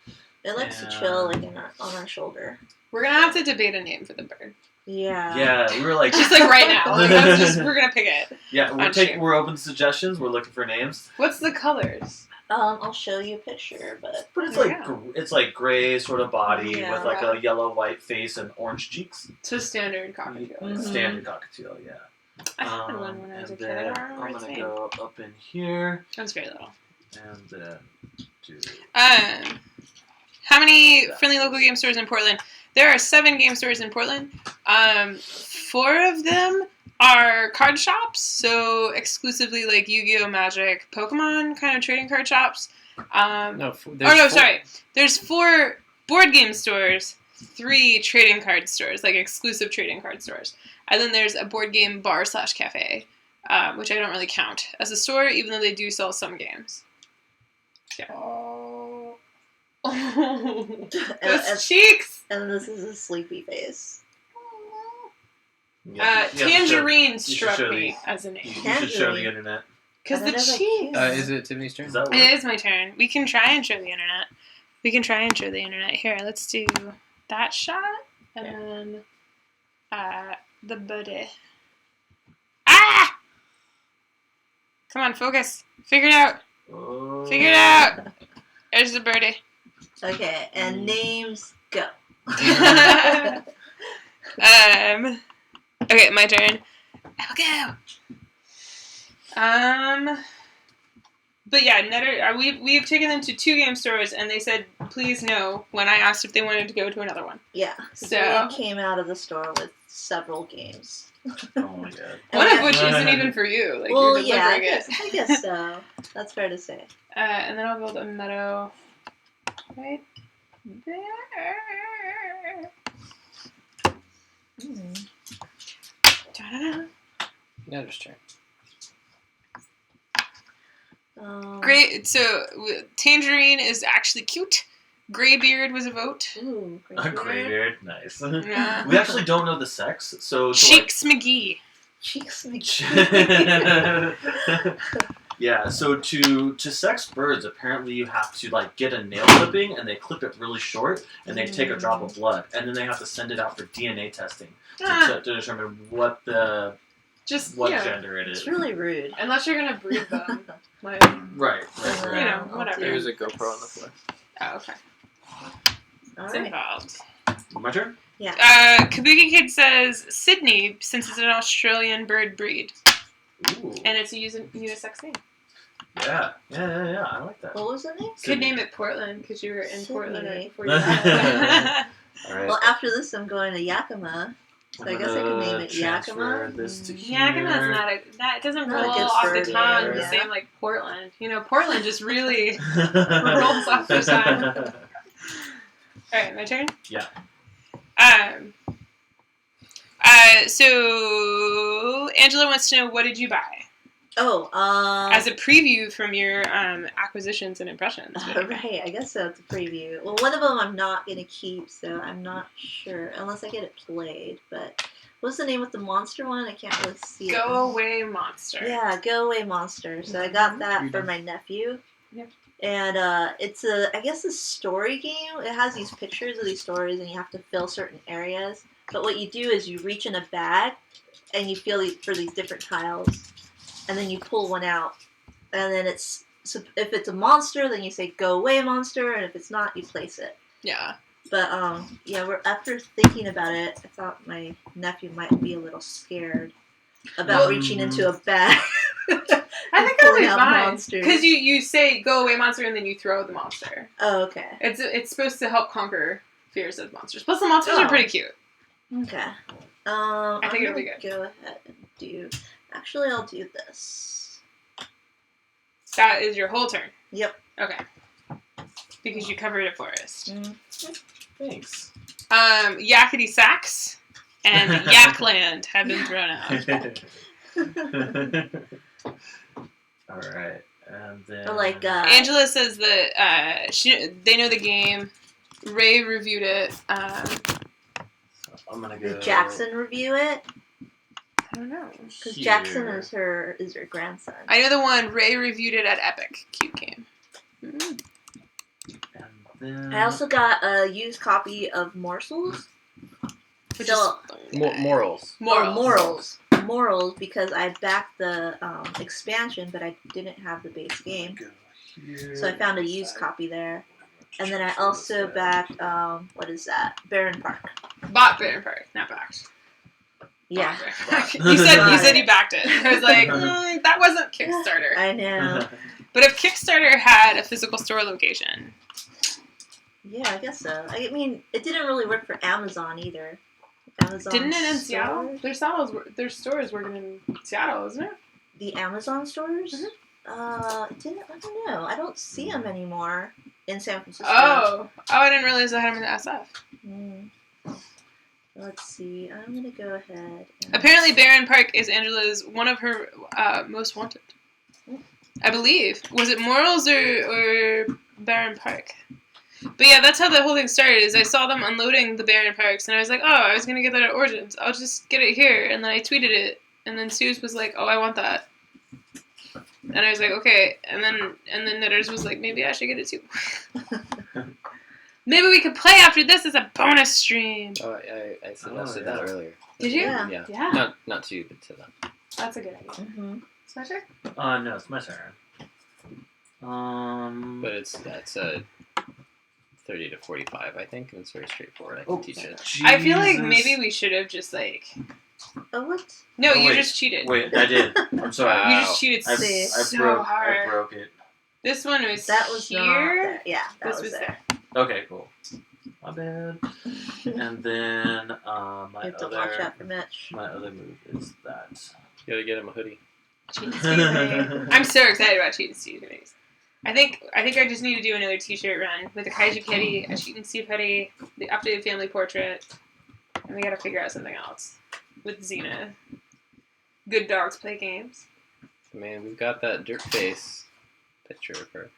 It likes to chill like on our shoulder. We're gonna have to debate a name for the bird. Yeah. Yeah, we were like, Just like right now. Like, we're gonna pick it. yeah, on shape. we're open to suggestions. We're looking for names, What's the colors? I'll show you a picture, but but it's Yeah. it's like gray sort of body Yeah. with like a yellow white face and orange cheeks. So standard cockatiel. Mhm. Standard cockatiel, yeah. I had one when I was a And kid. I then don't remember I'm its gonna name. go up in here That was very little. and then do. How many friendly local game stores in Portland? There are 7 game stores in Portland. 4 of them are card shops, so exclusively like Yu-Gi-Oh, Magic, Pokemon kind of trading card shops. Sorry. There's 4 board game stores, 3 trading card stores, like exclusive trading card stores. And then there's a board game bar/cafe, which I don't really count as a store, even though they do sell some games. Yeah. Oh. Those cheeks! and this is a sleepy face. Tangerine show struck the- me as a name. You should show the Tangerine. internet. Because I the don't know, cheeks. cute. Is it Tiffany's turn? Does that work? It is my turn. We can try and show the internet. Here, let's do that shot. And then the buddy. Ah! Come on, focus. Figure it out. Oh. Figure it out. There's the birdie. Okay, and names go. Okay, my turn. I'll go. But yeah, we've taken them to 2 game stores, and they said please no when I asked if they wanted to go to another one. Yeah. So- we came out of the store with several games. Oh my god. One And of which isn't even for you. Like well, you're yeah, delivering I guess so. That's fair to say. it. And then I'll build a meadow right there. Da-da-da. Nether's turn. Great. So Tangerine is actually cute. Graybeard was a vote. Ooh, A graybeard, nice. Yeah. We actually don't know the sex, so to, Cheeks McGee. Cheeks yeah, so to sex birds, apparently you have to like get a nail clipping and they clip it really short and they take a drop of blood and then they have to send it out for DNA testing to determine what gender it is. It's really rude. Unless you're gonna breed them. Like, Right. you know, whatever. There was a GoPro on the floor. Oh, okay. All It's right. involved. My turn? Kabuki Kid says Sydney, since it's an Australian bird breed. Ooh. And it's a unisex name. Yeah. I like that. What was the name? Could name it Portland, because you were in Sydney. Portland right before you left. Alright. Well, after this, I'm going to Yakima. So I guess I could name it transfer Yakima. this to here. Yakima's it doesn't Not a roll good off the bird tongue name, the yeah. same like Portland. You know, Portland just really rolls off the tongue. Alright, my turn? Yeah. So Angela wants to know, what did you buy? Oh, as a preview from your acquisitions and impressions. right, I guess so. It's a preview. Well, one of them I'm not going to keep, so I'm not sure. Unless I get it played. But what's the name of the monster one? I can't really see it. Go Away Monster. Yeah, Go Away Monster. So I got that for my nephew. Yep. And it's I guess a story game. It has these pictures of these stories, and you have to fill certain areas. But what you do is you reach in a bag, and you feel for these different tiles, and then you pull one out, and then if it's a monster, then you say "Go Away, monster," and if it's not, you place it. Yeah. But after thinking about it, I thought my nephew might be a little scared about reaching into a bag. I think that'll be out fine. Because you say "Go Away, monster," and then you throw the monster. Oh, okay. It's supposed to help conquer fears of monsters. Plus, the monsters are pretty cute. Okay. I think it'll be good. Go ahead and do. Actually, I'll do this. That is your whole turn. Yep. Okay. Because you covered a forest. Thanks. Yakety Sax and Yakland have been thrown out. All right, and then Angela says that they know the game. Ray reviewed it. I'm gonna go. Did Jackson review it? I don't know. Because Jackson is her grandson. I know the one. Ray reviewed it at Epic. Cute game. And then... I also got a used copy of Morsels. Morals. Morals, because I backed the expansion, but I didn't have the base game. So I found a used copy there. And then I also backed, what is that? Barren Park. Bought Barren Park, not backed. Yeah. you said you backed it. I was like, that wasn't Kickstarter. I know. But if Kickstarter had a physical store location. Yeah, I guess so. I mean, it didn't really work for Amazon either. Amazon didn't it in stores? Seattle? Their stores working in Seattle, isn't it? The Amazon stores? Mm-hmm. I don't know. I don't see them anymore in San Francisco. Oh, I didn't realize I had them in SF. Let's see. I'm gonna go ahead. Apparently, Barren Park is one of her most wanted. I believe. Was it Morals or Barren Park? But yeah, that's how the whole thing started. Is I saw them unloading the Barren Parks, and I was like, oh, I was gonna get that at Origins. I'll just get it here, and then I tweeted it, and then Suze was like, oh, I want that. And I was like, okay. And then Knitters was like, maybe I should get it too. Maybe we could play after this as a bonus stream. Oh, I suggested that earlier. Did you? Yeah. Not to you, but to them. That's a good idea. Mm-hmm. It's my turn? No, it's my turn. But that's a 30 to 45, I think, and it's very straightforward. I can teach it. Jesus. I feel like maybe we should have just like... Oh, what? No, you wait. just cheated. Wait, I did. I'm sorry. Wow. You just cheated so hard. I broke it. This one was That was here. not there. Yeah, This was there. Okay, cool. My bad. And then You have to watch out for Mitch. my other move is that. You gotta get him a hoodie. Cheat and Steve hoodie. I'm so excited about Cheat and Steve hoodies. I think I just need to do another t-shirt run with a Kaiju Kitty, a Cheat and Steve hoodie, the updated family portrait, and we gotta figure out something else with Xena. Good dogs play games. Man, we've got that dirt face picture of her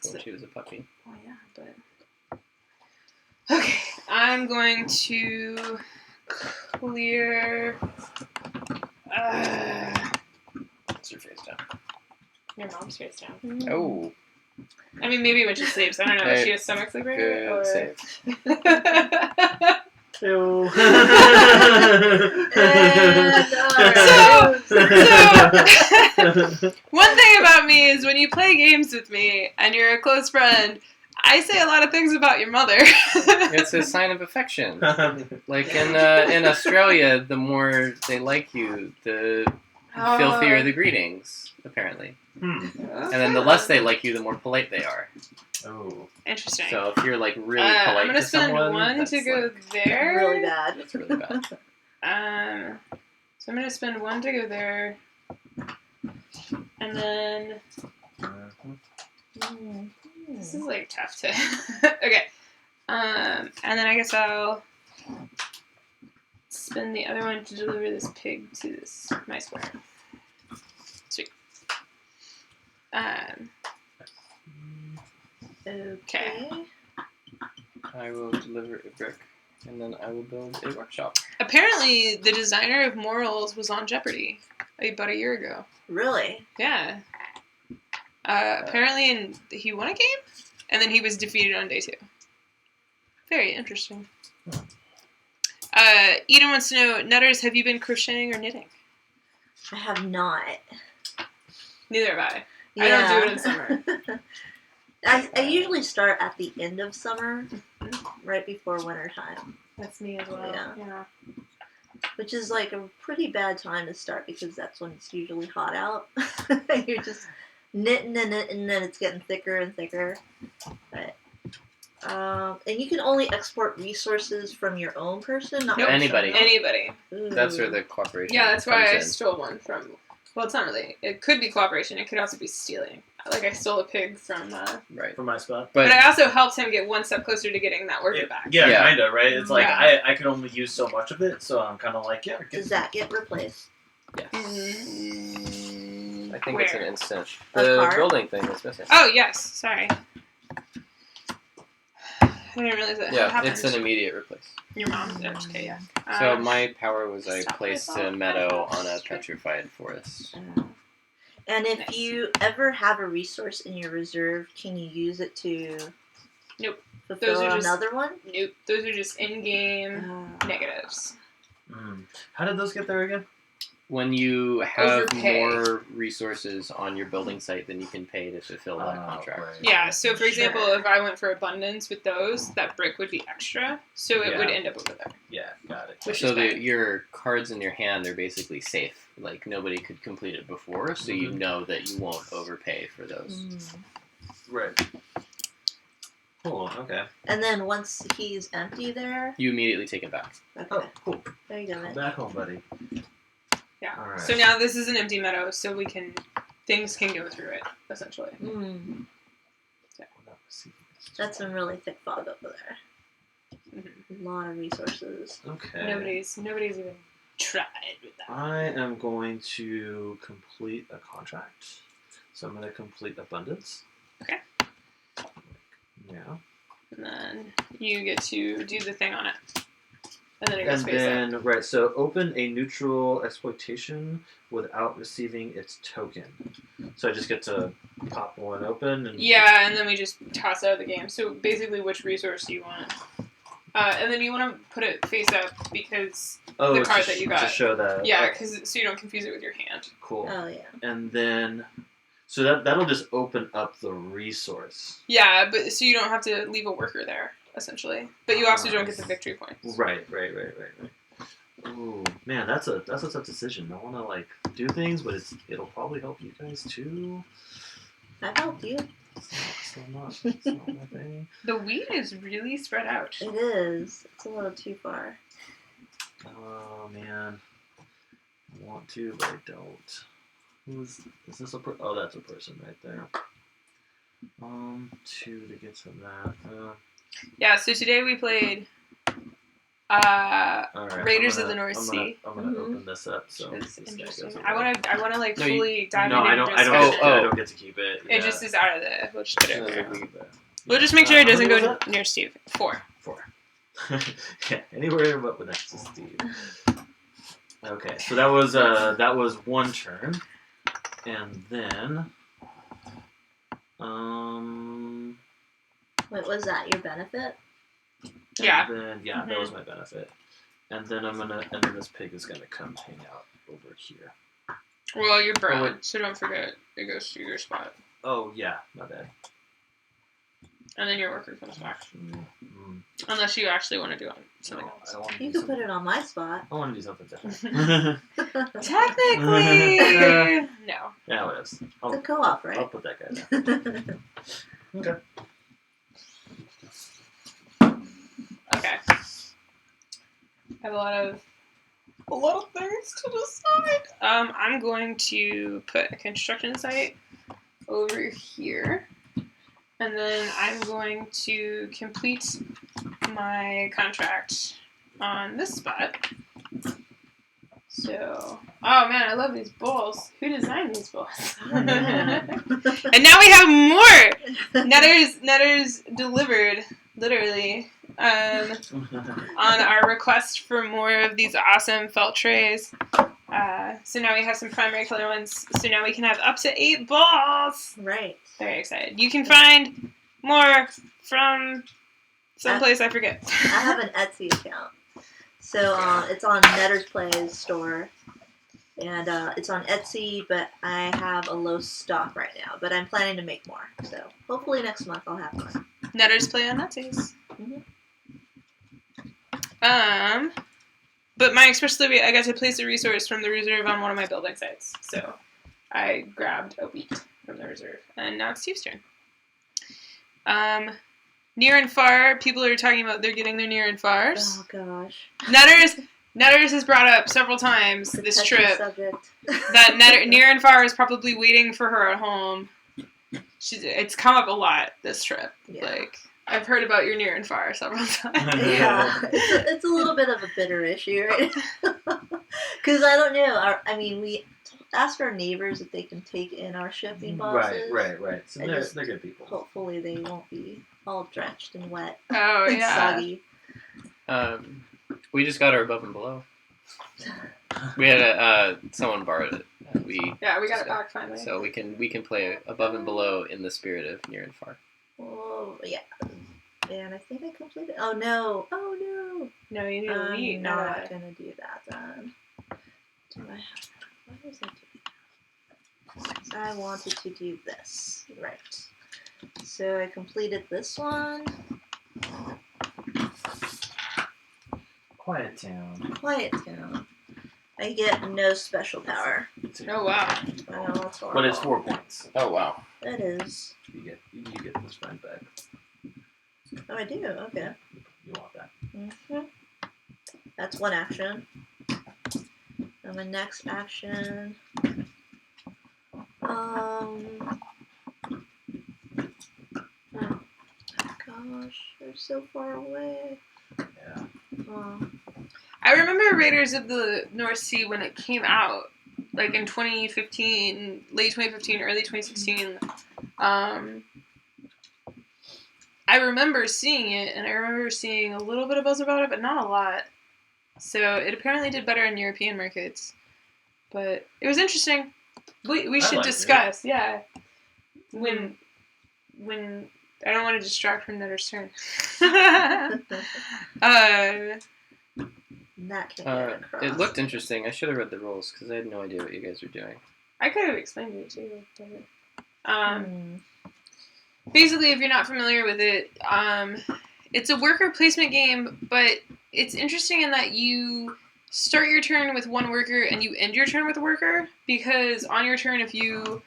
from when she was a puppy. Oh yeah, but okay, I'm going to clear. What's your face down? Your mom's face down. Oh, I mean, maybe when she sleeps. I don't know. Is she a stomach sleeper? good save. Ew. One thing about me is when you play games with me and you're a close friend, I say a lot of things about your mother. It's a sign of affection. Like in Australia, the more they like you, the filthier the greetings, apparently. And then the less they like you, the more polite they are. Oh. Interesting. So if you're like really polite I'm gonna to spend someone, one that's to go like, there. Really bad. That's really bad. So I'm gonna spend one to go there, and then this is like tough to. Okay, and then I guess I'll spend the other one to deliver this pig to my square. Sweet. Okay. I will deliver a brick, and then I will build a workshop. Apparently, the designer of Morals was on Jeopardy about a year ago. Really? Yeah. Apparently, he won a game, and then he was defeated on day 2. Very interesting. Eden wants to know, Nutters, have you been crocheting or knitting? I have not. Neither have I. I don't do it in summer. I usually start at the end of summer, right before winter time. That's me as well. Yeah. Which is like a pretty bad time to start because that's when it's usually hot out. You're just knitting and knitting, and then it's getting thicker and thicker. But and you can only export resources from your own person, not Nope. from Anybody. someone else. Anybody. Ooh. That's where the cooperation. Yeah, that's why I comes in. stole one from. Well, it's not really. It could be cooperation. It could also be stealing. Like I stole a pig from. Right. For my spot. But I also helped him get one step closer to getting that worker back. Yeah, Yeah. kind of, right? It's like, Yeah. I can only use so much of it, so I'm kind of like, yeah. Does that get replaced? Yes. Mm, I think where? it's an instant. A The card? building thing is missing. Oh yes, sorry. I didn't realize that Yeah, happened. it's an immediate replace. Your mom. Okay, yeah. So my power was I stop placed with a all meadow that on a strip. petrified forest. And if Nice. you ever have a resource in your reserve, can you use it to Nope. fulfill Those are just- another one? Nope. Those are just in-game negatives. How did those get there again? When you have Overpay. more resources on your building site than you can pay to fulfill that contract. Right. Yeah. So, for example, Sure. if I went for abundance with those, that brick would be extra, so it would Yeah. end up over there. Yeah, got it. Which So is bad. your cards in your hand are basically safe. Like nobody could complete it before, so you Mhm. know that you won't overpay for those. Right. Cool, okay. And then once he's empty there, You immediately take it back. okay, Oh, cool. there you go. Come Then. back home, buddy. Yeah. All right. So now this is an empty meadow, so things can go through it essentially. That's some really thick fog over there. Mhm. A lot of resources. Okay. Nobody's even tried with that. I am going to complete a contract. So I'm going to complete abundance. Okay. Yeah. And then you get to do the thing on it. And then it goes And face up. then, right, so open a neutral exploitation without receiving its token. So I just get to pop one open. And Yeah, and then we just toss out of the game. So basically, which resource do you want? And then you want to put it face up because oh, the card to that you To got. show that. Yeah, okay, so you don't confuse it with your hand. cool. Oh yeah. And then, so that'll just open up the resource. Yeah, but so you don't have to leave a worker there essentially, but you also don't get the victory points. Right. Ooh, man, that's a tough decision. I want to like do things, but it'll probably help you guys too. I've helped you. It's not my thing. The wheat is really spread out. It is. It's a little too far. Oh man, I want to, but I don't. Is this a oh, that's a person right there. 2 to get to that. Yeah, so today we played All right, Raiders of the North Sea. I'm gonna Mhm. open this up so It's this guy interesting. goes I away. wanna like No, you- fully dive No, into I don't. the I don't. discussion. I don't get to keep it. It just is out of the. We'll just put it over here. Leave that. We'll just make sure it How doesn't many go was that? near Steve. 4. 4. Yeah, anywhere but next to Steve. Okay, so that was one turn, and then Wait, was that your benefit? Yeah. And then, yeah, that was my benefit. And then and then this pig is gonna come hang out over here. Well, you're brown, wait. so don't forget it goes through your spot, Oh yeah, my bad. and then your worker comes back. Mm, Unless you actually want to do something no, else. I want to You do could put it on my spot. I want to do something different. Technically, no. Yeah, it is. It's a I'll co-op, right? put that guy down. Okay. Okay. I have a lot of things to decide. I'm going to put a construction site over here, and then I'm going to complete my contract on this spot. So, oh man, I love these bowls. Who designed these bowls? Oh, man. And now we have more. Netters delivered, literally, on our request for more of these awesome felt trays. So now we have some primary color ones. So now we can have up to 8 balls. Right. Very excited. You can find more from someplace I forget. I have an Etsy account. So it's on Netter's Play's store. And it's on Etsy, but I have a low stock right now. But I'm planning to make more. So hopefully next month I'll have more. Netters Play on Nazis. Mhm. But my expressly, I got to place a resource from the reserve on one of my building sites. So I grabbed a wheat from the reserve. And now it's Steve's turn. Near and far, people are talking about they're getting their near and fars. Oh gosh. Netters has brought up several times this Touchy trip subject. that near and far is probably waiting for her at home. It's come up a lot this trip. Yeah. Like, I've heard about your near and far several times. Yeah, it's a little bit of a bitter issue, right? Because I don't know. We asked our neighbors if they can take in our shipping boxes. Right. So And they're good people. Hopefully they won't be all drenched and wet Oh, and yeah. soggy. We just got our above and below. We had someone borrowed it. Yeah, we got it back finally. So we can play above and below in the spirit of near and far. Oh, yeah. And I think I completed. Oh, no. No, you need to eat. I'm not going to do that then. Do I have... Why was I doing that? 'Cause I wanted to do this. Right. So I completed this one. Quiet town. Quiet Town. I get no special power. Oh, wow. I know, that's horrible. But it's 4 points. Oh wow. It is. You get this friend back. Oh, I do? Okay. You want that. Mm-hmm. That's one action. And the next action... Oh, gosh, they're so far away. Yeah. Oh. I remember Raiders of the North Sea when it came out, like in 2015, late 2015, early 2016. I remember seeing it, and I remember seeing a little bit of buzz about it, but not a lot. So it apparently did better in European markets. But it was interesting. We should liked discuss, yeah. When I don't want to distract from Netter's turn. That can get across. It looked interesting. I should have read the rules because I had no idea what you guys were doing. I could have explained it too. But, basically, if you're not familiar with it, it's a worker placement game, but it's interesting in that you start your turn with one worker and you end your turn with a worker, because on your turn, if you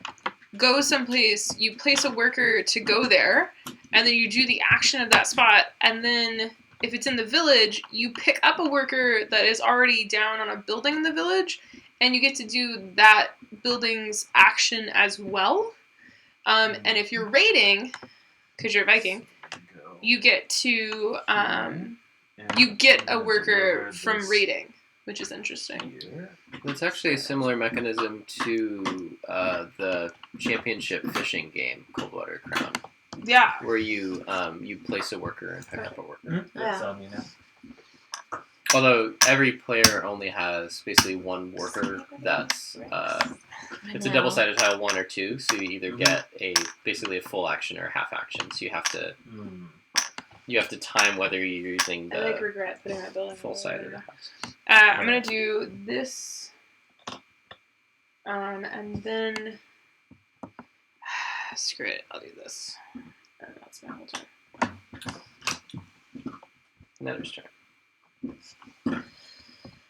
go someplace, you place a worker to go there, and then you do the action of that spot, and then if it's in the village, you pick up a worker that is already down on a building in the village, and you get to do that building's action as well. And if you're raiding, because you're a Viking, you get to you get a worker from raiding, which is interesting. It's actually a similar mechanism to the championship fishing game, Coldwater Crown, Yeah. where you place a worker and pick up a worker. That's on you now. Although every player only has basically one worker that's it's a double-sided tile, 1 or 2, so you either get basically a full action or a half action. So you have to time whether you're using I the regret putting that building full side or the half. I'm gonna do this, and then screw it. I'll do this, and that's my whole turn. Nether's turn.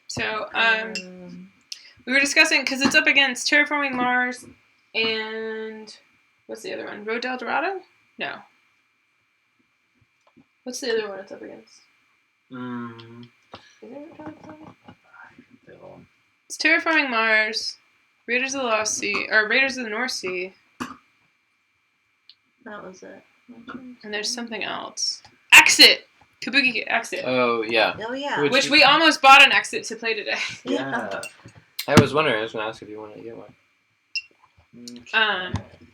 So, we were discussing, because it's up against Terraforming Mars and what's the other one? Road del Dorado? No. What's the other one it's up against? Is it Road del Dorado? It's Terraforming Mars, Raiders of the Lost Sea, or Raiders of the North Sea, That was it. and there's something else. Exit! Kabuki Exit. Oh yeah. Oh, yeah. Which- Which we almost bought an Exit to play today. Yeah. I was wondering. I was going to ask if you wanted to get one.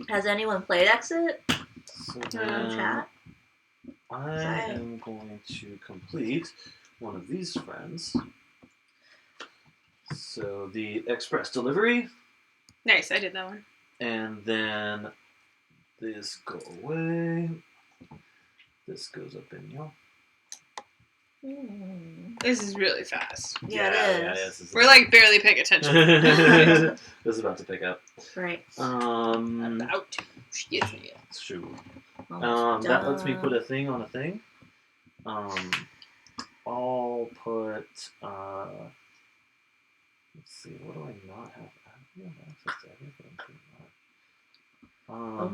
Has anyone played Exit? So In then chat? I am going to complete one of these friends. So the express delivery, Nice, I did that one. and then this go away. This goes up in y'all. This is really fast. Yeah, it is. We're like barely paying attention. This is about to pick up. Right. About to. Yes, yeah. Shoot. Almost That lets me done. put a thing on a thing. I'll put. Let's see. What do I not have? I have access to everything.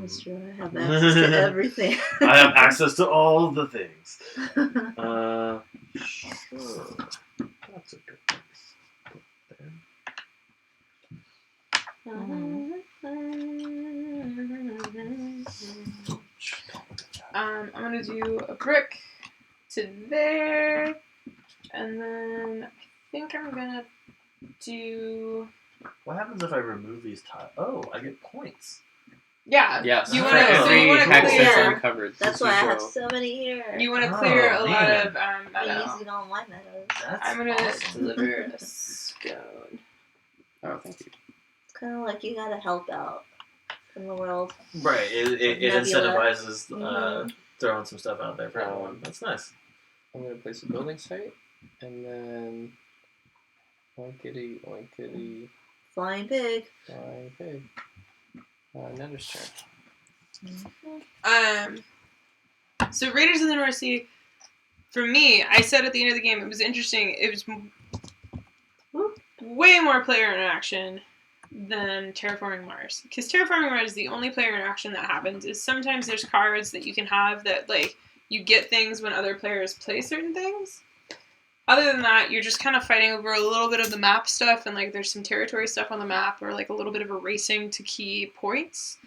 That's true. I have access to everything. I have access to all the things. Sure. That's a good place. Put there. I'm gonna do a brick to there, and then I think I'm gonna do. What happens if I remove these tiles? Oh, I get points. Yeah. Yes. You for wanna? So every you wanna hex clear- that's uncovered. That's since why I you have go- so many here. You want to clear a lot man. of I'm meadow. using all my meadows. That's I'm gonna awesome. deliver a stone. Oh, thank you. It's kind of like you gotta help out in the world. Right. It Nebula. incentivizes Mhm. throwing some stuff out there for everyone. That's nice. I'm going to place a building site, and then oinkity, oinkity, Flying pig. flying pig. Nether's turn. So Raiders of the North Sea, for me, I said at the end of the game, it was interesting. It was way more player interaction than Terraforming Mars. Because Terraforming Mars, the only player interaction that happens is sometimes there's cards that you can have that, like, you get things when other players play certain things. Other than that, you're just kind of fighting over a little bit of the map stuff, and, like, there's some territory stuff on the map, or, like, a little bit of a racing to key points.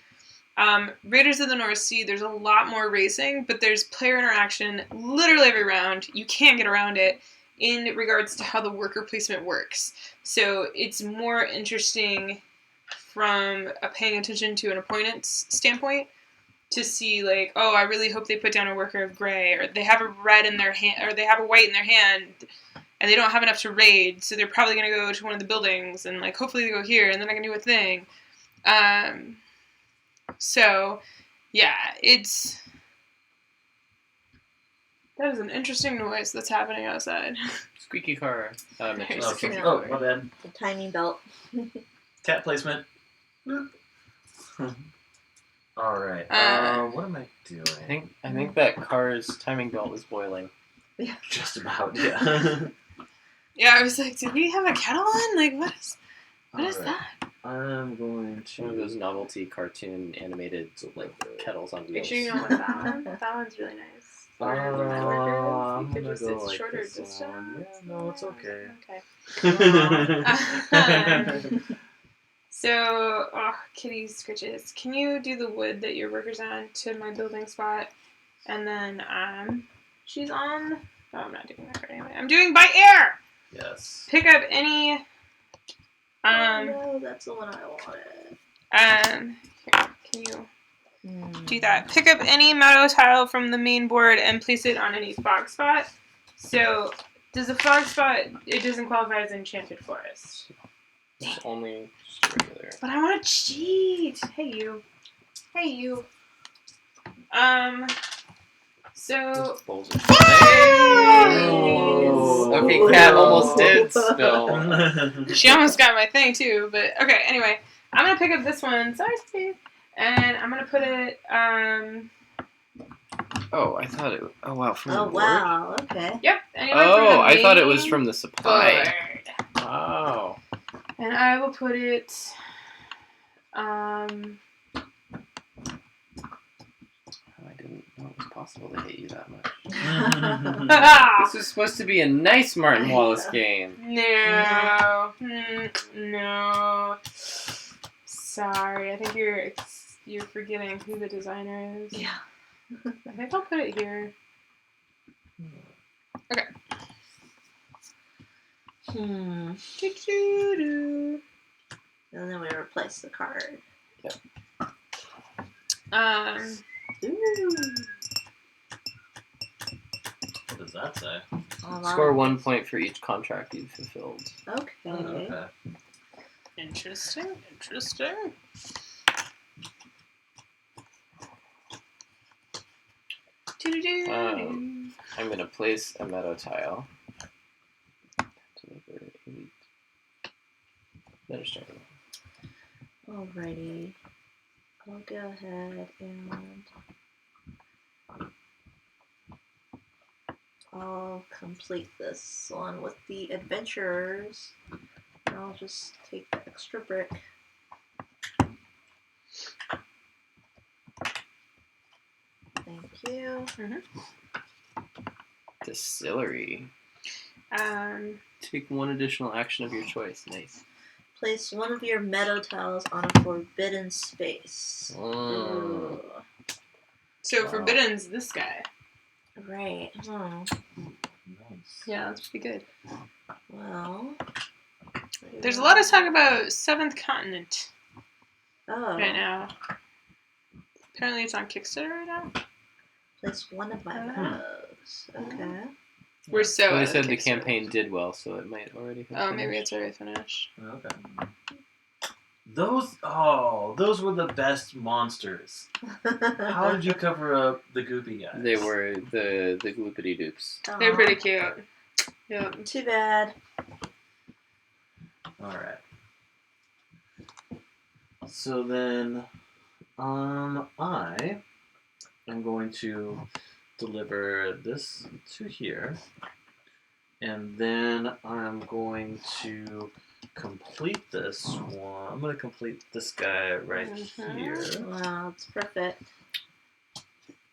Raiders of the North Sea, there's a lot more racing, but there's player interaction literally every round. You can't get around it in regards to how the worker placement works. So it's more interesting from a paying attention to an opponent's standpoint to see, like, oh, I really hope they put down a worker of gray, or they have a red in their hand, or they have a white in their hand, and they don't have enough to raid, so they're probably going to go to one of the buildings, and, like, hopefully they go here, and then I can do a thing. So, yeah, that is an interesting noise that's happening outside. Squeaky car. Mitchell. Oh, Okay. okay. Oh, my bad. The timing belt. Cat placement. All right. What am I doing? I think that car's timing belt was boiling. Just about. Yeah. Yeah, I was like, did we have a kettle on? Like, what is Alright. that? I'm going One of those to. novelty cartoon animated like kettles on Make wheels. sure you don't want that one. That one's really nice. For I'm my workers, you could gonna just, go it's like shorter this distance. one. Yeah, no, it's okay. Okay. So, kitty scritches. Can you do the wood that your worker's on to my building spot? And then, she's on. Oh, I'm not doing that card anyway. I'm doing by air! Yes. Pick up any. Oh, no, that's the one I wanted. Here, can you do that? Pick up any meadow tile from the main board and place it on any fog spot. So, does a fog spot, it doesn't qualify as enchanted forest. It's only just regular. But I want to cheat! Hey, you. Hey, you. So... Bowls of Oh. Okay, Cat almost did spill. She almost got my thing, too, but... Okay, anyway. I'm gonna pick up this one. Sorry, Steve. And I'm gonna put it, Oh, I thought it. Oh wow, from the Oh, board. wow. Okay. Yep. Anyone from Oh, the I thought it was main from the supply. board. Oh. And I will put it, I didn't know it was possible to hate you that much. This was supposed to be a nice Martin Wallace game. No. No. Sorry. I think you're forgetting who the designer is. Yeah. I think I'll put it here. Okay. Hmm. Doo-doo-doo. And then we replace the card. Ooh. What does that say? Score 1 point for each contract you've fulfilled. Okay. Oh, okay. Interesting. Doo-doo-doo. I'm going to place a meadow tile. Deliver 8. Better start. Alrighty. I'll go ahead and I'll complete this one with the adventurers. And I'll just take the extra brick. Thank you. Distillery. Take 1 additional action of your choice. Nice. Place one of your meadow tiles on a forbidden space. Ooh. So Wow. Forbidden's this guy. Right. Oh. Nice. Yeah, that's pretty good. Well. There's a lot of talk about 7th Continent Oh. right now. Apparently it's on Kickstarter right now. Place one of my meadows. Okay. We're so Well, they out of said the Kickstarter. campaign did well, so it might already have Oh, maybe finished. it's already finished. Okay. Those were the best monsters. How did you cover up the goopy guys? They were the gloopity doops. They're pretty cute. Yeah. Too bad. Alright. So then, I am going to deliver this to here, and then I'm going to complete this one. I'm going to complete this guy right here, Wow, it's perfect.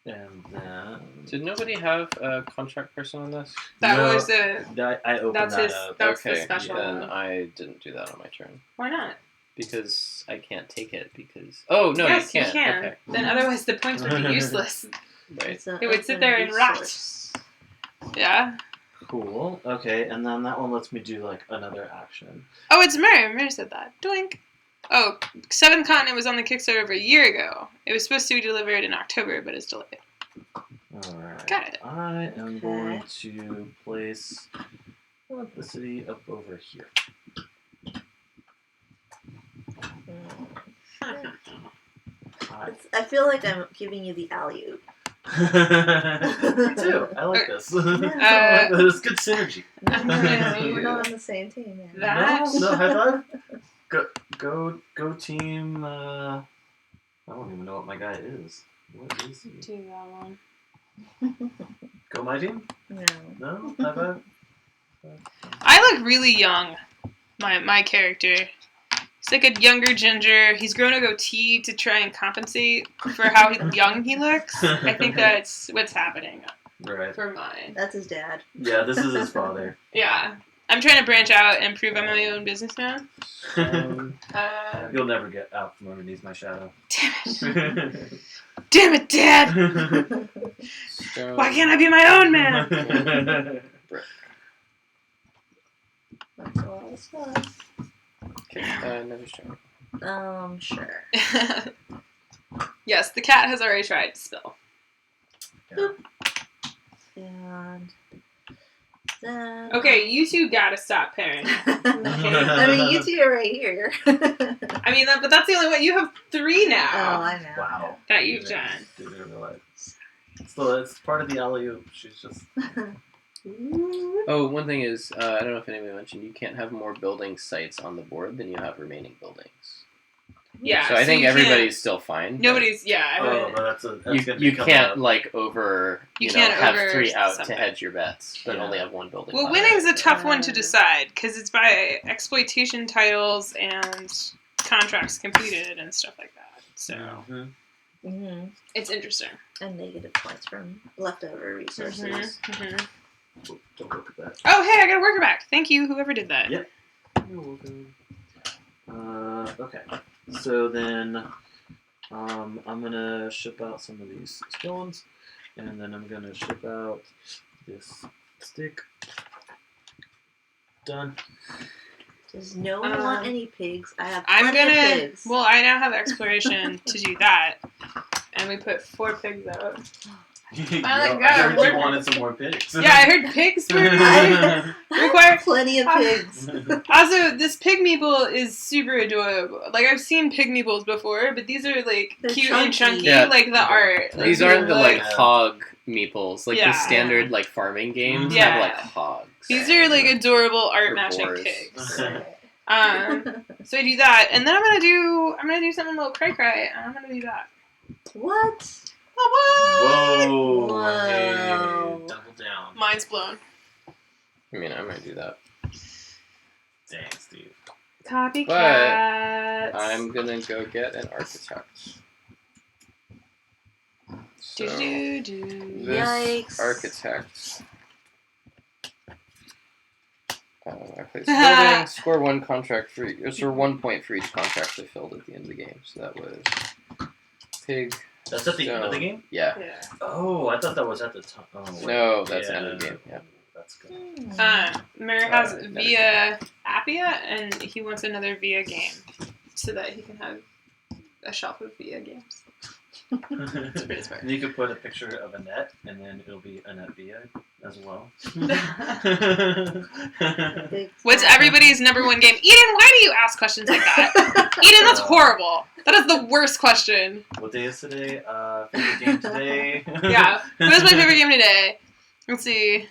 and then Did nobody have a contract person on this? That No, was the. I opened That's that his. up. That's the Okay, special then one. I didn't do that on my turn. Why not? Because I can't take it because... Oh, no, yes, you can't. Okay. Then otherwise the points would be useless. Right. It's an It would sit open there and rot. resource. Yeah. Cool. Okay, and then that one lets me do like another action. Oh, it's Mary. Mary said that. Doink. Oh, 7th Continent was on the Kickstarter over a year ago. It was supposed to be delivered in October, but it's delayed. Alright. Got it. I am Okay. going to place the city up over here. I feel like I'm giving you the alley-oop. Me too. I like this. I like this. It's good synergy. We're not on the same team, man. That- No, high five. Go team. I don't even know what my guy is. What is he? Do that one. Go my team? No. No, high five. I look really young. My character. He's like a younger ginger. He's grown a goatee to try and compensate for how young he looks. I think that's what's happening Right. for mine. That's his dad. Yeah, this is his father. Yeah. I'm trying to branch out and prove I'm my own businessman. You'll never get out from underneath my shadow. Damn it. Damn it, Dad! Stone. Why can't I be my own man? That's a lot of stuff. Okay, never start. Sure. Yes, the cat has already tried to spill. And then... Okay, you two gotta stop pairing. I mean, you two are right here. I mean, but that's the only one. You have 3 Oh, now I know. Wow. that you've done. Didn't realize. Still, it's part of the alley-oop. She's just... Oh, one thing is, I don't know if anybody mentioned, you can't have more building sites on the board than you have remaining buildings. Yeah. So I think you can't- everybody's still fine. but Nobody's. Yeah. I Oh, mean, but that's You, gonna you be coming can't up. like over You you can't know have over 3 out something. to hedge your bets, but Yeah. only have 1 building. well, left. winning's a tough one to decide because it's by exploitation titles and contracts completed and stuff like that. So Mhm. Mm-hmm. it's interesting. And negative points from leftover resources. Mhm. Oh, don't look at that. Oh, hey, I got a worker back. Thank you, whoever did that. Yep. You're welcome. Okay. So then, I'm gonna ship out some of these stones, and then I'm gonna ship out this stick. Done. Does no one want any pigs? I have I'm plenty gonna. of pigs. Well, I now have exploration to do that, and we put 4 pigs out. I God, heard you wanted some more pigs. Yeah, I heard pigs were I required. have plenty of pigs. Also, this pig meeple is super adorable. Like, I've seen pig meeples before, but these are, like, They're cute chunky. and chunky, Yeah. like the art. Like, These aren't the like Yeah. hog meeples. Like Yeah. the standard like farming games Yeah. have like hogs. These are, like, adorable They're art-matching boars. pigs. So I do that, and then I'm gonna do something a little cray-cray, and I'm gonna do that. What? Whoa. Whoa. Hey, double down. Mind's blown. I mean, I might do that. Dang, Steve. Copycats. I'm gonna go get an architect. So, Do-do-do. this Yikes. architect. I place building, score 1 contract for each, or 1 point for each contract they filled at the end of the game. So that was pig. That's at the end of the game? Yeah. Yeah. Oh, I thought that was at the top. Oh, wait. No, that's the end of the game. Yeah. That's good. Mir has Never Via Appia, and he wants another Via game so that he can have a shelf of Via games. It's pretty smart. And you could put a picture of Annette, and then it'll be Annette Via as well. Big What's fat- everybody's number 1 game? Eden, why do you ask questions like that? Eden, that's horrible. That is the worst question. What day is today? Favorite game today? Yeah. What is my favorite game today? Let's see.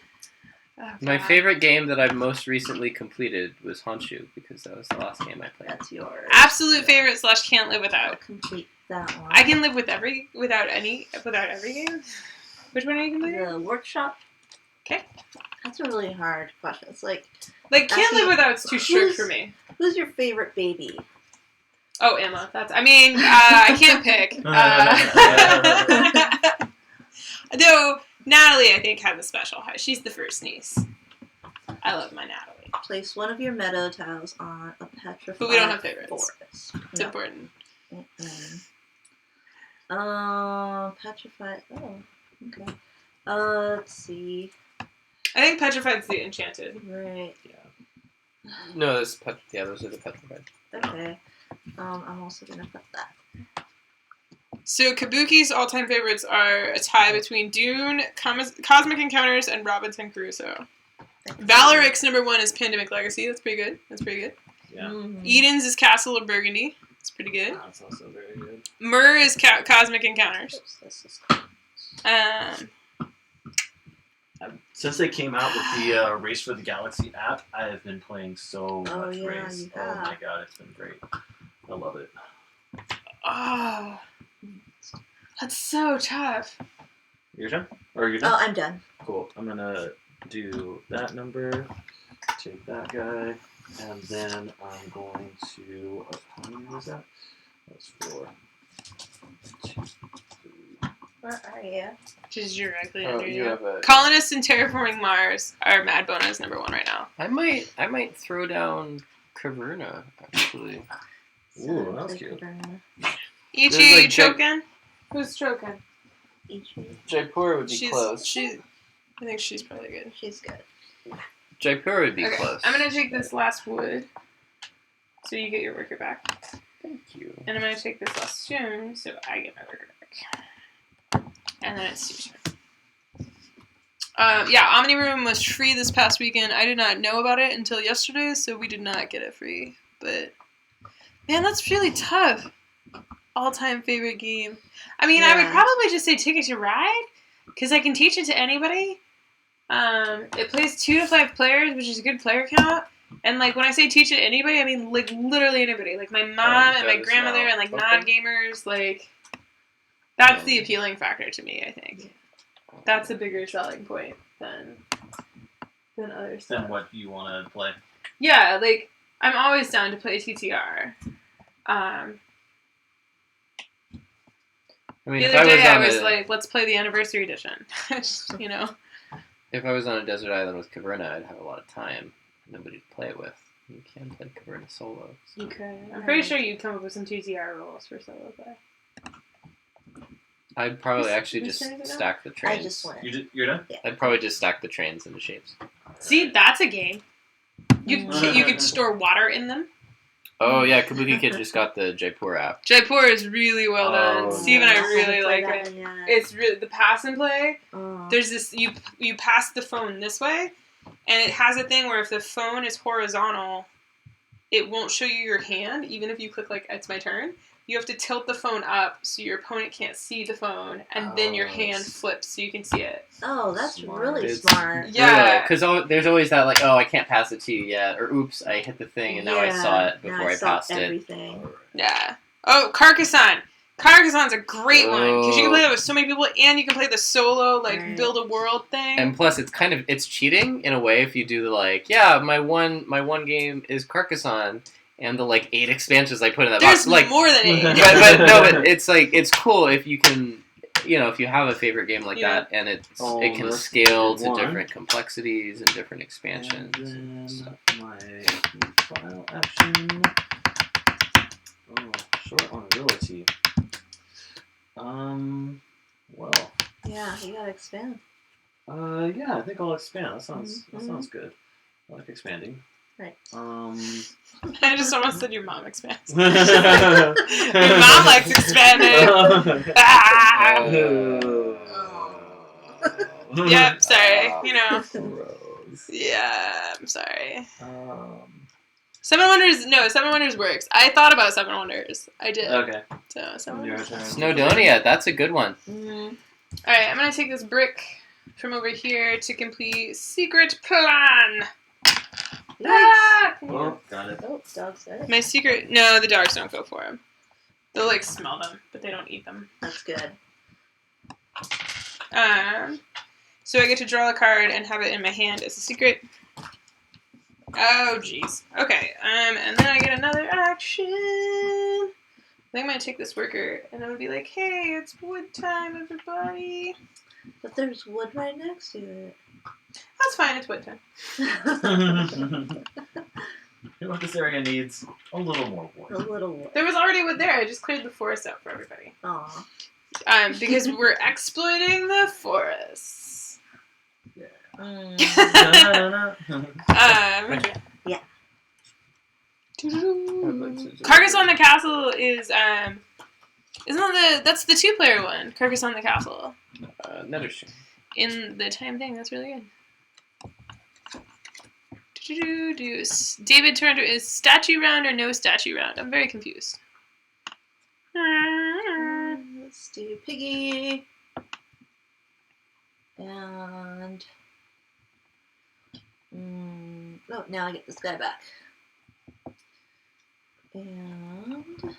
Oh, My God. favorite game that I've most recently completed was Honshu because that was the last game I played. That's yours. Absolute favorite / can't live I'll without. complete that one. I can live with every game. Which one are you completing? The workshop. 'Kay. That's a really hard question. It's like, Like, can't Actually, live without's too strict who's- for me. who's your favorite baby? Oh, Emma. I can't pick. Though, Natalie, I think, has a special height. She's the first niece. I love my Natalie. Place one of your meadow tiles on a petrified But we don't have favorites. forest. It's No. important. Petrified. Oh, okay. Let's see. I think Petrified's the Enchanted. Right. No, those are the petrified. Okay. I'm also gonna put that. So, Kabuki's all-time favorites are a tie between Dune, Cosmic Encounters, and Robinson Crusoe. Valeric's number 1 is Pandemic Legacy. That's pretty good. Yeah. Mhm. Eden's is Castle of Burgundy. It's pretty good. That's also very good. Myrrh is Cosmic Encounters. Oops, this is- Since they came out with the Race for the Galaxy app, I have been playing so Oh, much yeah, Race. you Oh have. my god, it's been great. I love it. Oh, that's so tough. Your turn? Or your Oh, turn? I'm done. Cool. I'm gonna do that number, take that guy, and then I'm going to. How many was that? That's 4. 2, 3. Where are you? Just directly Oh, under you you. have a. Colonists and Terraforming Mars are Mad Bona's number 1 right now. I might throw down Caverna actually. Ooh, that was cute. Ichi There's, like, Chokin? Who's Chokin? Jaipur would be She's close. I think she's probably good. She's good. Jaipur would be Okay, close. I'm gonna take this last wood, so you get your worker back, Thank you. and I'm gonna take this last stone, so I get my worker back. And then it's Steve's turn. Yeah, Omni Room was free this past weekend. I did not know about it until yesterday, so we did not get it free. But man, that's really tough. All-time favorite game. I mean, I would Yeah. probably just say Ticket to Ride, because I can teach it to anybody. It plays 2 to 5 players, which is a good player count. And like when I say teach it to anybody, I mean like literally anybody. Like my mom and my that as grandmother well. and like Okay. non-gamers. Like that's the appealing factor to me. I think that's a bigger selling point than other stuff. Then what you want to play? Yeah, like I'm always down to play TTR. I mean, The if other I was day I on was a, like, let's play the anniversary edition. You know. if I was on a desert island with Caverna, I'd have a lot of time. Nobody to play it with. You can play Caverna solo. So. You could. I'm pretty sure you'd come up with some TTR rules for solo play. I'd probably Whose- actually whose just turn is it now? stack the I trains. just went. You're done? I'd probably just stack the trains into shapes. See, that's a game. You could store water in them. Oh yeah, Kabuki Kid just got the Jaipur app. Jaipur is really well done. Oh, Steve and I haven't really played like that it. one yet. It's really the pass and play. Oh. There's this you pass the phone this way, and it has a thing where if the phone is horizontal, it won't show you your hand, even if you click like it's my turn. You have to tilt the phone up so your opponent can't see the phone, and then your hand flips so you can see it. Oh, that's Smart. really It's- smart. Yeah. Because there's always that like, oh, I can't pass it to you yet, or oops, I hit the thing and now I saw it Now before I saw passed it. everything. Yeah. Oh, Carcassonne. Carcassonne's a great one because you can play that with so many people, and you can play the solo Right. build a world thing. And plus, it's cheating in a way if you do the like, yeah, my one game is Carcassonne, and the like 8 expansions I put in that There's box, like, more than 8. but it's like it's cool if you can, if you have a favorite game like Yeah. that, and it Oh, can that's scale to one. different complexities and different expansions. And So- then my file action. Oh, short on ability. Well, Yeah, you gotta expand. yeah, I think I'll expand. That sounds Mhm. good. I like expanding. Right. I just almost said your mom expands. Your Your mom likes expanding. Ah! Yep, sorry. Gross. Yeah, I'm sorry. Um, Seven Wonders works. I thought about Seven Wonders. I did. okay. So, Seven Your Wonders. turn. Snowdonia, that's a good one. Mm. Alright, I'm gonna take this brick from over here to complete Secret Plan. Ah! Oh, got it. Oh, dog said it. My secret. No, the dogs don't go for them. They'll like smell them, but they don't eat them. That's good. So I get to draw a card and have it in my hand as a secret. Oh, jeez. Okay. And then I get another action. I think I'm gonna take this worker, and I'm gonna be like, "Hey, it's wood time, everybody." But there's wood right next to it. That's fine. It's wood time. You know what this area needs? A little more A wood. little wood. There was already wood there. I just cleared the forest out for everybody. Aw. Because we're exploiting the forests. Mm. Yeah. Carcassonne the Castle is that's the 2-player one. Carcassonne the Castle. Netherstream. In the time thing, that's really good. David Toronto is statue round or no statue round? I'm very confused. Let's do Piggy. And... oh, now I get this guy back. And...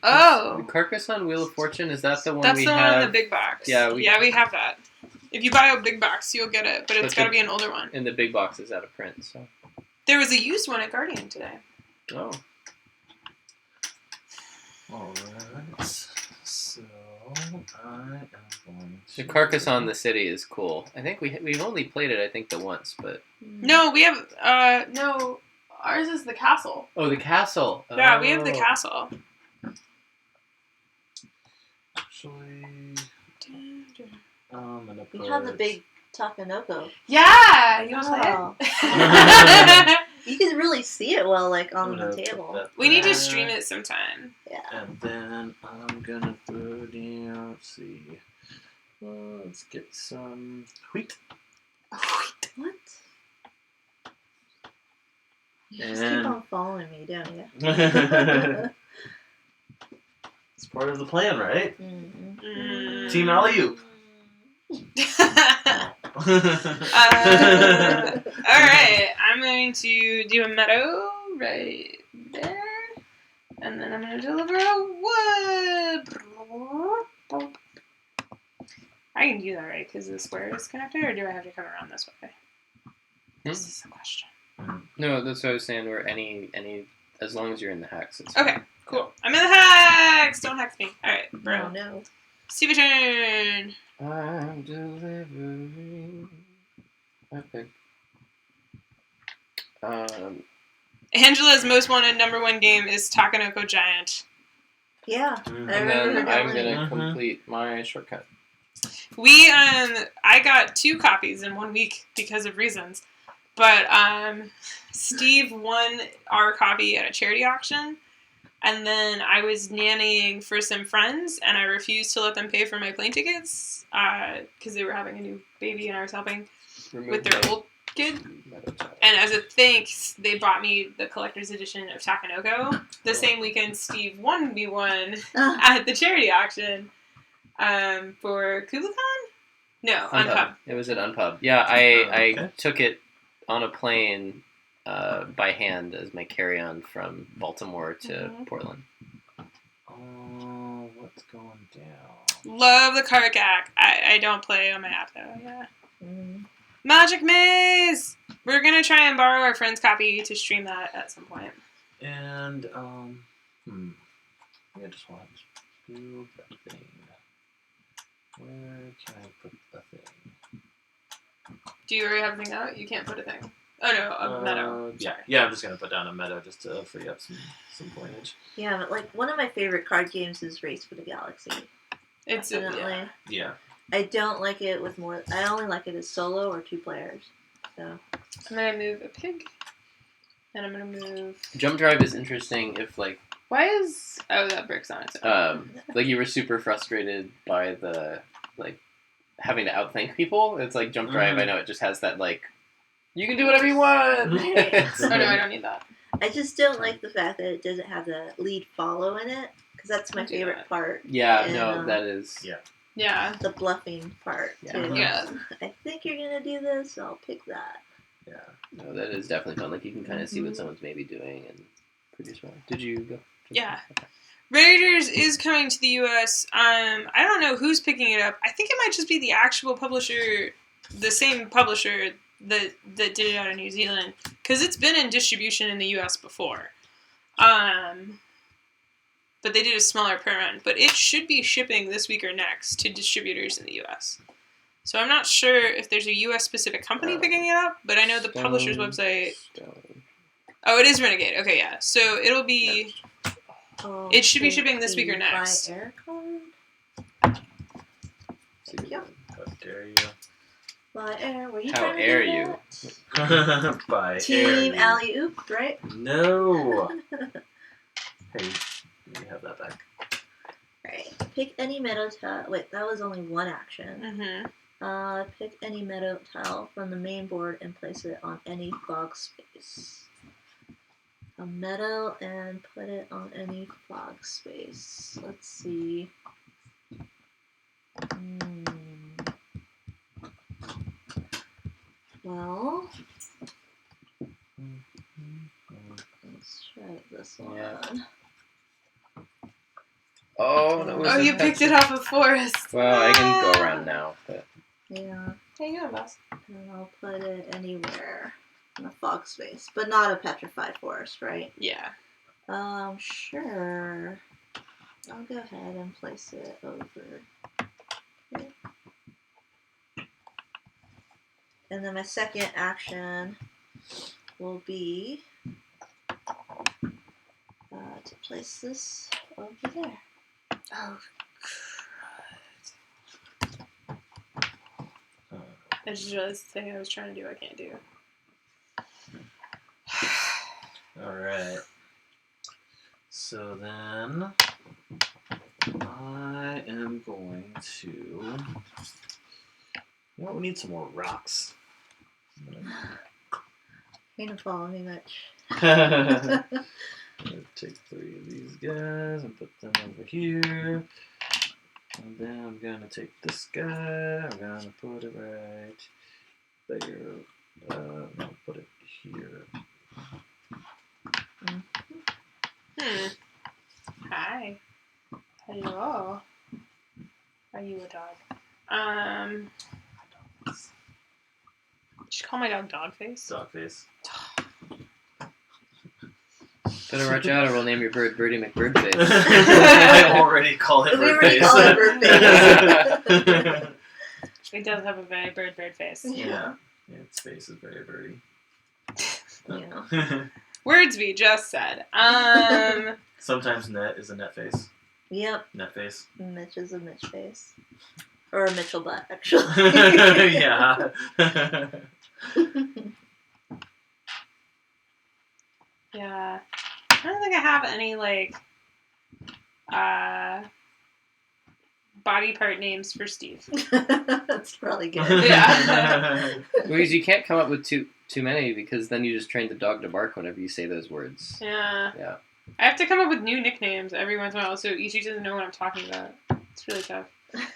Oh, Carcassonne Wheel of Fortune, is that the one that's we the have? one in the big box. Yeah, we have that. If you buy a big box, you'll get it, but it's But got to be an older one. In the big box is out of print, so. There was a used one at Guardian today. Oh. Alright. So, I am going to... The Carcassonne the City is cool. I think we've only played it, I think, the once, but... No, we have no. Ours is the castle. Oh, the castle. Yeah, we have the Oh. castle. Actually, I'm gonna put... we have the big Takanoko. Yeah, you want to Oh. play it? You can really see it well, like, on I'm the gonna put table. that We need to there. stream it sometime. Yeah. And then I'm gonna throw down, let's see. Let's get some wheat. What? You just And- keep on following me, don't you? It's part of the plan, right? Mm-hmm. Mm. Team alley-oop. Alright, I'm going to do a meadow right there. And then I'm going to deliver a wood. I can do that, right? Because the square is connected, or do I have to come around this way? This is the question. No, that's what I was saying, where any as long as you're in the hex, it's Okay, cool. I'm in the hex! Don't hex me. Alright, Oh, bro. no. See your turn. I'm delivering. Okay. Angela's most wanted #1 game is Takanoko Giant. Yeah. Mhm. I And remember then that I'm one. gonna Mhm. complete my shortcut. I got 2 copies in 1 week because of reasons. But Steve won our copy at a charity auction, and then I was nannying for some friends, and I refused to let them pay for my plane tickets because they were having a new baby, and I was helping with their old kid. And as a thanks, they bought me the collector's edition of Takanoko the same weekend Steve won me one at the charity auction for Kublai. No, Unpub. It was at Unpub. Yeah, I took it on a plane by hand as my carry-on from Baltimore to Portland. Oh, what's going down? Love the card gag. I don't play on my app though. Yeah. Magic Maze. We're gonna try and borrow our friend's copy to stream that at some point. And I just want to build that thing. Where can I put the thing? Do you already have a thing out? You can't put a thing. Oh no, a meadow. Yeah. I'm just gonna put down a meadow just to free up some coinage. Yeah, but like one of my favorite card games is Race for the Galaxy. It's Definitely. Yeah. I don't like it with more. I only like it as solo or 2 players. So I'm gonna move a pig, and I'm gonna move. Jump Drive is interesting if like. Why is that brick's on its own? Like you were super frustrated by the like having to outthink people. It's like Jump Drive. I know it just has that like you can do whatever you want. Oh no, I don't need that. I just don't like the fact that it doesn't have the lead follow in it because that's my favorite part. Yeah, and, no, that is. Yeah. The bluffing part too. Yeah. I think you're gonna do this, so I'll pick that. Yeah. No, that is definitely fun. Like you can kind of see what someone's maybe doing and produce one. Did you go? Yeah. Raiders is coming to the U.S. I don't know who's picking it up. I think it might just be the actual publisher, the same publisher that did it out of New Zealand, because it's been in distribution in the U.S. before. But they did a smaller print run. But it should be shipping this week or next to distributors in the U.S. So I'm not sure if there's a U.S.-specific company picking it up, but I know the publisher's website... Oh, it is Renegade. Okay, yeah. So it'll be... it should be shipping this week or next. By air card? Thank you. How dare you? By air, were you How trying to air do you? that? By Team air. alley oop, right? No. Hey, you have that back. Right. Pick any meadow tile. Wait, that was only one action. Mm-hmm. Pick any meadow tile from the main board and place it on any fog space. A meadow and put it on any fog space. Let's see. Well, let's try this one. Yeah. Oh, that was. Oh, you picked it off of Forest. Well, I can go around now, but. Yeah. How you doing, boss? And I'll put it anywhere in a fog space, but not a petrified forest, right? Yeah. Sure. I'll go ahead and place it over here. And then my second action will be to place this over there. Oh, I just realized the thing I was trying to do I can't do. Alright. So then I am going to. You know what? We need some more rocks. You're gonna follow me much. I'm gonna take 3 of these guys and put them over here. And then I'm gonna take this guy. I'm gonna put it right there. No, put it here. Hi. Hello. Are you a dog? Did you call my dog Dogface? Dogface. Better watch out or we'll name your bird Birdie McBirdface. I already call it We already Birdface. call it Birdface. It does have a very bird face. Yeah. Its face is very birdie. Yeah. Words we just said. Sometimes net is a net face. Yep. Net face. Mitch is a Mitch face. Or a Mitchell butt, actually. Yeah. Yeah. I don't think I have any, like, body part names for Steve. That's probably good. Yeah. Because you can't come up with too many because then you just train the dog to bark whenever you say those words. Yeah. Yeah. I have to come up with new nicknames every once in a while, so Ichi doesn't know what I'm talking about. It's really tough.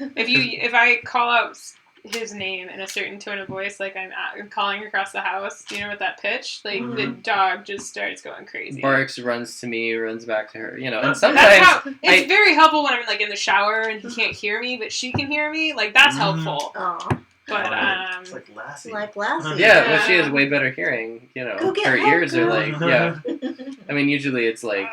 If I call out his name in a certain tone of voice, like I'm calling across the house, you know, with that pitch, like the dog just starts going crazy. Barks, runs to me, runs back to her. You know, and That's sometimes how, it's very helpful when I'm like in the shower and he can't hear me, but she can hear me. Like that's helpful. Aw. But It's like Lassie. Like Lassie. yeah, Yeah. but she has way better hearing. You know, Go get her help, ears are girl. like I mean, usually it's like,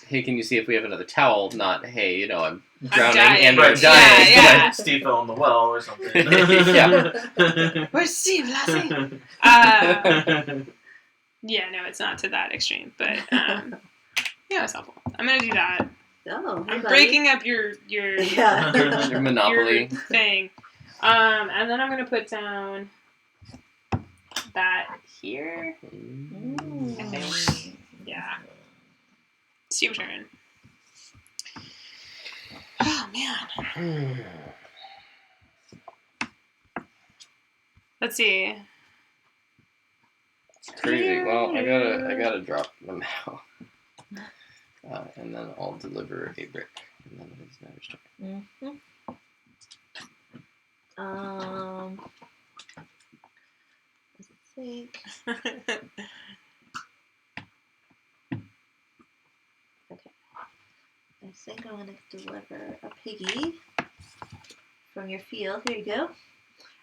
hey, can you see if we have another towel? Not, hey, you know, I'm drowning dying. and Right, I'm dying. Yeah. Steve fell in the well or something. Yeah. Where's Steve, Lassie? Yeah, no, it's not to that extreme, but yeah, it's helpful. I'm gonna do that. Oh, hey, I'm buddy. breaking up your Yeah. Your Monopoly. your thing. And then I'm gonna put down that here. I think. Yeah. It's your turn. Oh man. Let's see. It's crazy. Well, I gotta drop them now. And then I'll deliver a brick. And then it's another turn. Let's think. Okay. I think I'm gonna deliver a piggy from your field. Here you go.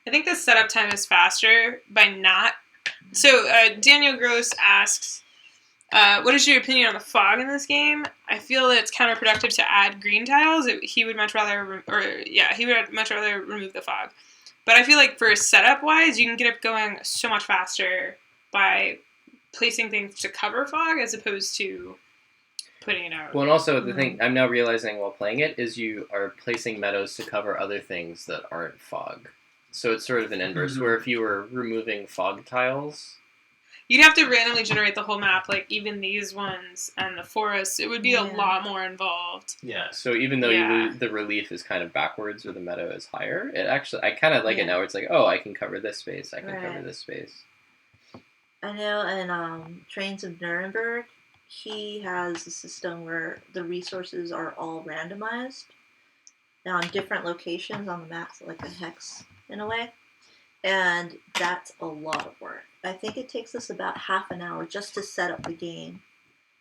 I think the setup time is faster by not. So Daniel Gross asks, what is your opinion on the fog in this game? I feel that it's counterproductive to add green tiles. He would much rather remove the fog. But I feel like for setup wise, you can get it going so much faster by placing things to cover fog as opposed to putting it out. Well, and also the thing I'm now realizing while playing it is you are placing meadows to cover other things that aren't fog. So it's sort of an inverse, where if you were removing fog tiles, you'd have to randomly generate the whole map, like even these ones and the forests. It would be a lot more involved. Yeah. So even though the relief is kind of backwards or the meadow is higher, it actually, I kind of like it now where it's like, oh, I can cover this space, I can cover this space. I know in Trains of Nuremberg, he has a system where the resources are all randomized. Now on different locations on the map, so like a hex in a way. And that's a lot of work. I think it takes us about half an hour just to set up the game.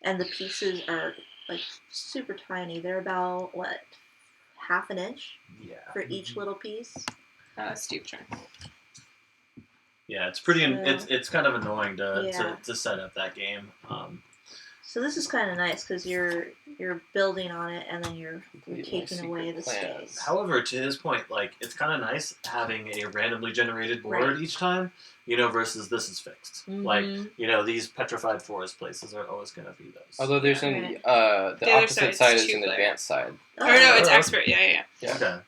And the pieces are like super tiny. They're about, what, half an inch for each little piece? Steve turn. Yeah, it's pretty. So, it's kind of annoying to set up that game. So this is kind of nice because you're building on it and then you're taking away the space. However, to his point, like it's kind of nice having a randomly generated board each time, you know, versus this is fixed. Mm-hmm. Like, you know, these petrified forest places are always going to be those. Although there's Right. the opposite side is an two-player. advanced side. Or no, it's Oh. expert. Yeah. Okay.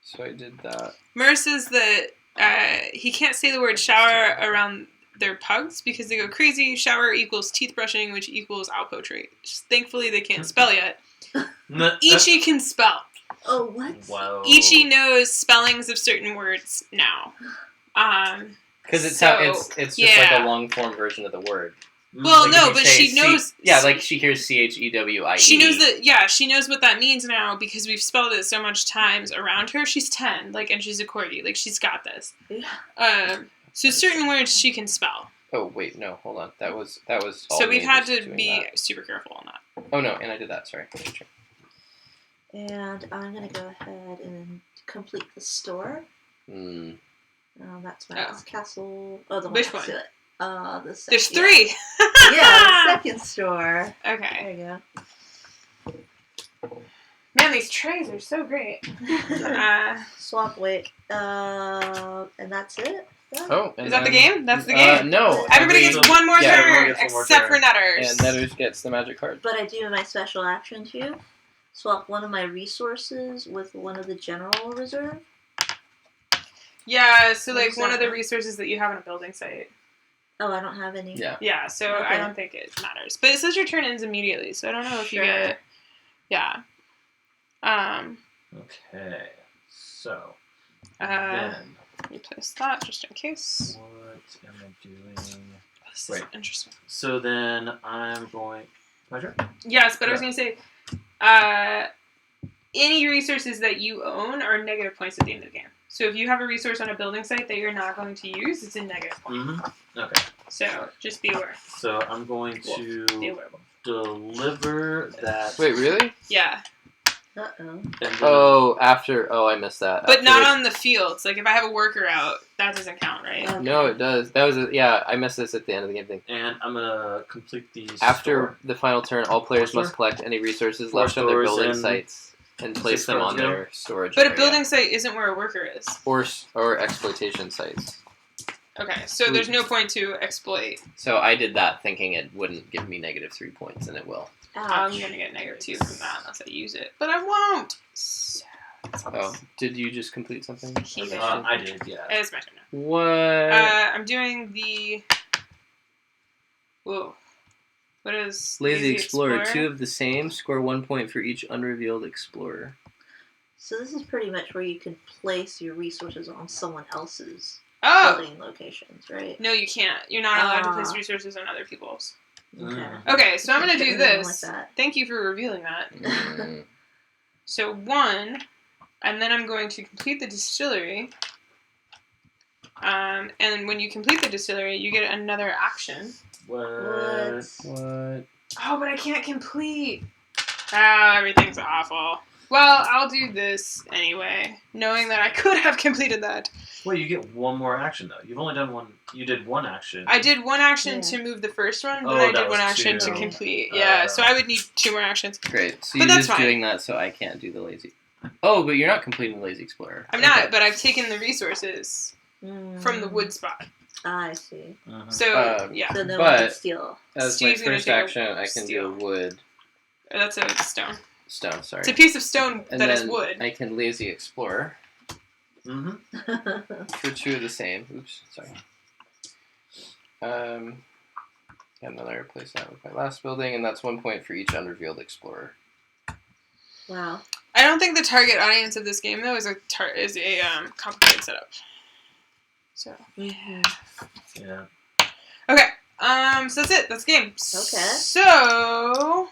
So I did that. Mur says that he can't say the word shower around their pugs because they go crazy. Shower equals teeth brushing, which equals Alpo trait. Thankfully, they can't spell yet. Ichi can spell. Oh, what? Wow. Ichi knows spellings of certain words now. Because it's just like a long form version of the word. Well, Like no, if you but say she knows. like she hears CHEWIE. She knows that. Yeah, she knows what that means now because we've spelled it so much times around her. She's 10, like, and she's a corgi. Like, she's got this. Yeah. So certain words she can spell. Oh wait, no, hold on. That was. All So we've me had just to doing be that. super careful on that. Oh no, and I did that. Sorry. And I'm going to go ahead and complete the store. That's my last castle. Oh, the one Which next one? to it. The second. There's 3. Yeah, the second store. Okay. There you Man, these trays are so great. go. Swap weight. And that's it. Yeah. Oh, Is that the game? That's the game. No. Everybody gets one more everyone turn, gets one more except turn. for Nutters. And Netters gets the magic card. But I do my special action too. Swap one of my resources with one of the general reserve. Yeah, so What like is one that? of the resources that you have on a building site. Oh, I don't have any. Yeah. Yeah, so I Okay. don't think it matters. But it says your turn ends immediately, so I don't know if you Sure. get... Yeah. Okay. So Let me place that just in case. what am I doing? This Right. is interesting. So then I'm going. My turn. Yes, but I was going to say, any resources that you own are negative points at the end of the game. So if you have a resource on a building site that you're not going to use, it's a negative point. Mm-hmm. Okay. So just be aware. So I'm going Be to aware. deliver that. Wait, really? Yeah, Uh-oh. And then, Oh, after. Oh, I missed that. but After not it- on the fields. Like if I have a worker out, that doesn't count, right? Okay. No, it does. That was yeah. I missed this at the end of the game thing. and I'm gonna complete these. After the final turn, all players Four must collect any resources Four left on their stores building and sites and place 6 them cards on ago. their storage. But a area. building site isn't where a worker is. or exploitation sites. Okay, so there's no point to exploit. So I did that thinking it wouldn't give me -3 points, and it will. I'm Ouch. gonna get -2 from that unless I use it, but I won't. So, Oh, did you just complete something? He did. I did, yeah. It's my turn now. What? I'm doing the. Whoa. What is Lazy Explorer. 2 of the same. Score 1 point for each unrevealed explorer. So this is pretty much where you can place your resources on someone else's Oh! building locations, right? No, you can't. You're not allowed to place Ah. resources on other people's. Okay. Okay, so I'm gonna do Didn't know this. like that. Thank you for revealing that. Mm. So 1, and then I'm going to complete the distillery. And when you complete the distillery, you get another action. What? What? Oh, but I can't complete. Ah, everything's awful. Well, I'll do this anyway, knowing that I could have completed that. Wait, you get one more action though. You've only done one. You did one action. I did one action Yeah. to move the first one, Oh, but I that did one was action to 2. complete. Yeah, so I would need 2 more actions. Great. So But you're that's just fine. doing that so I can't do the lazy. Oh, but you're not completing the Lazy Explorer. I'm not, Okay. but I've taken the resources from the wood spot. I see. Mhm. So, yeah, So no one can But- steal. As Steve's my gonna first take a action, I can steel. do a wood that's a stone. stone. Sorry. It's a piece of stone and that then is wood. I can Lazy Explorer Mm-hmm. for 2 of the same. Oops, sorry. And then I replace that with my last building, and that's 1 point for each unrevealed explorer. Wow. I don't think the target audience of this game, though, is a complicated setup. So, Mm-hmm. Yeah. okay. So that's it. That's the game. Okay. So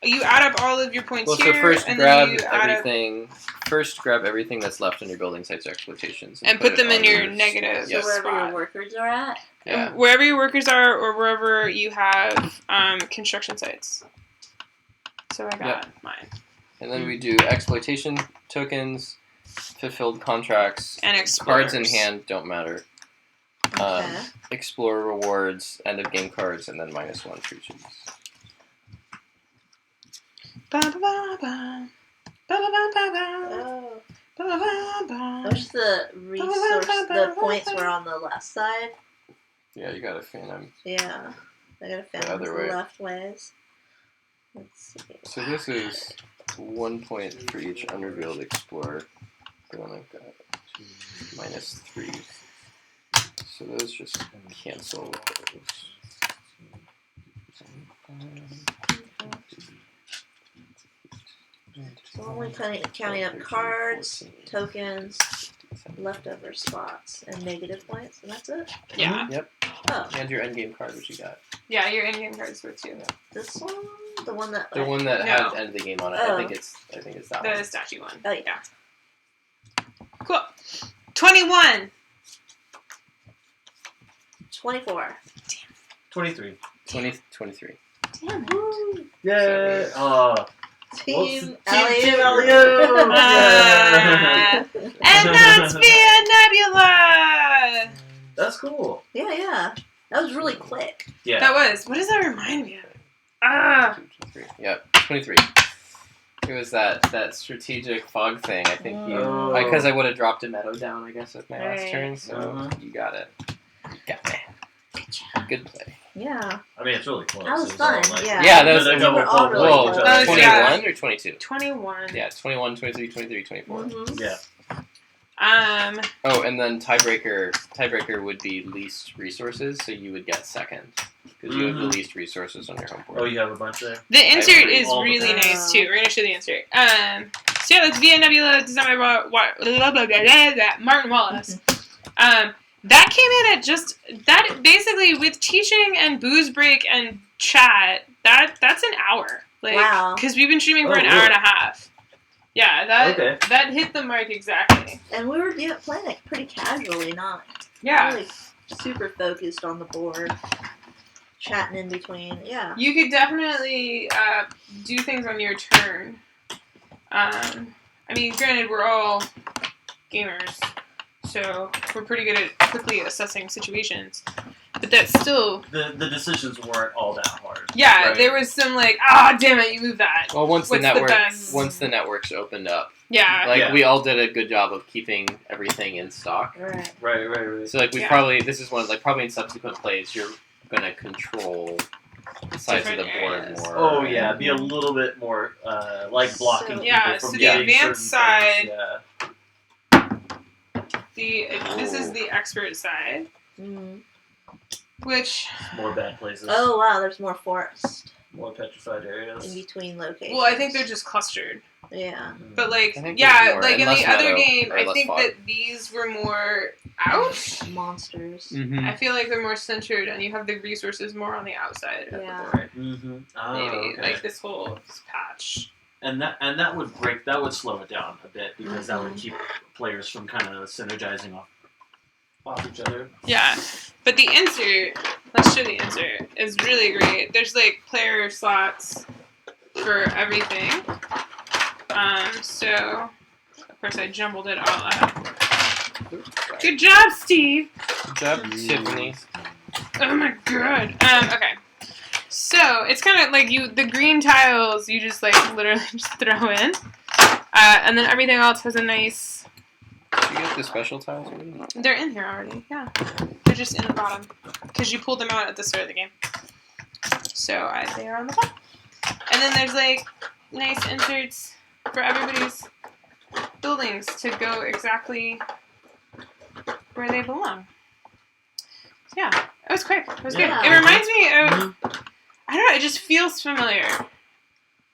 you add up all of your points Well, here, so first and grab then you add up everything. First, grab everything that's left on your building sites or exploitations, and put it them in on your yours. negative Yes. So wherever spot. your workers are at. Yeah. Wherever your workers are, or wherever you have construction sites. So I got mine. And then we do exploitation tokens, fulfilled contracts, And explorers. cards in hand don't matter. Okay. Explorer rewards, end of game cards, and then -1 for each of these. Ba-ba-ba-ba. Ba-ba-ba-ba-ba. Oh. Ba-ba-ba-ba. I wish the the points were on the left side. Yeah, you got a Phantom. Yeah. I gotta The fan other the way. left ways. Let's see. So this is 1 point for each unrevealed explorer. But then I've got -3. So those just cancel those. So I'm only counting up cards, tokens, leftover spots, and negative points, and that's it? Yeah. Oh, And your endgame card, which you got. Yeah, your in-game cards worth 2. this one? The one that... The one that No. had end of the game on it. Oh. I think it's that The one. statue one. Oh, yeah. Cool. 21. 24. 23. 23. Damn it. Woo! Yay! Team Team Elliot. Elliot! Ah. And that's via Nebula! That's cool. Yeah. That was really quick. Yeah. That was. What does that remind me of? Ah! 23. Yep, 23. It was that strategic fog thing. I think you... Oh. Because I would have dropped a meadow down, I guess, with my last Right. turn, so Mhm. you got it. Got me. Good play. Yeah. I mean, it's really close. That was It all fun, like- yeah. Yeah, that was... a couple we were all poke really holes Whoa, each close. other. Oh, yeah. 21 or 22? 21. Yeah, 21, 23, 23, 24. Mm-hmm. Yeah. Oh, and then tiebreaker would be least resources, so you would get second because you have the least resources on your home board. Oh, you have a bunch there. The insert agree. is All the really time. nice too. We're gonna show the insert. So yeah, that's Via Nebula designed by Martin Wallace. That came in at just that basically with teaching and booze break and chat. That's an hour. Like, Wow. because we've been streaming for Oh, an hour really? and a half. Yeah, that hit the mark exactly. And we were playing it pretty casually, not Yeah. really super focused on the board, chatting in between. Yeah. You could definitely do things on your turn. I mean, granted, we're all gamers, so we're pretty good at quickly assessing situations. But that's still... The decisions weren't all that hard. Yeah, Right. there was some like, damn it, you moved that. Well, once the What's the best? networks opened up, Yeah. like Yeah. we all did a good job of keeping everything in stock. Right. Right. So like we Yeah. probably this is one like probably in subsequent plays you're gonna control the size of the Different board areas. more. Oh yeah, be a little bit more like blocking So- Yeah, people so from the getting advanced certain things, This is the expert side, Mm-hmm. which... more bad places, Oh wow, there's more forest more petrified in areas. between locations. Well, I think they're just clustered. Yeah. But like, I think yeah, there's more, like and in the less other meadow, game, or I less think fog. that these were more out. Monsters. Mm-hmm. I feel like they're more centered, and you have the resources more on the outside of Yeah. the board. Mm-hmm. Oh, Maybe okay. like this whole patch. and that would slow it down a bit because that Mm-hmm. would keep players from kind of synergizing off each other. Yeah, but the insert. Let's show the insert. Is really great. There's like player slots for everything. So of course I jumbled it all up. Good job, Steve. Good job, Tiffany. Oh my god. Okay. So it's kind of like the green tiles you just like literally just throw in, and then everything else has a nice. Did you get the special tiles already? They're in here already. Yeah, they're just in the bottom because you pulled them out at the start of the game. So they are on the bottom, and then there's like nice inserts for everybody's buildings to go exactly where they belong. So yeah, it was quick. It was Yeah. good. It reminds me of. Mhm. I don't know. It just feels familiar.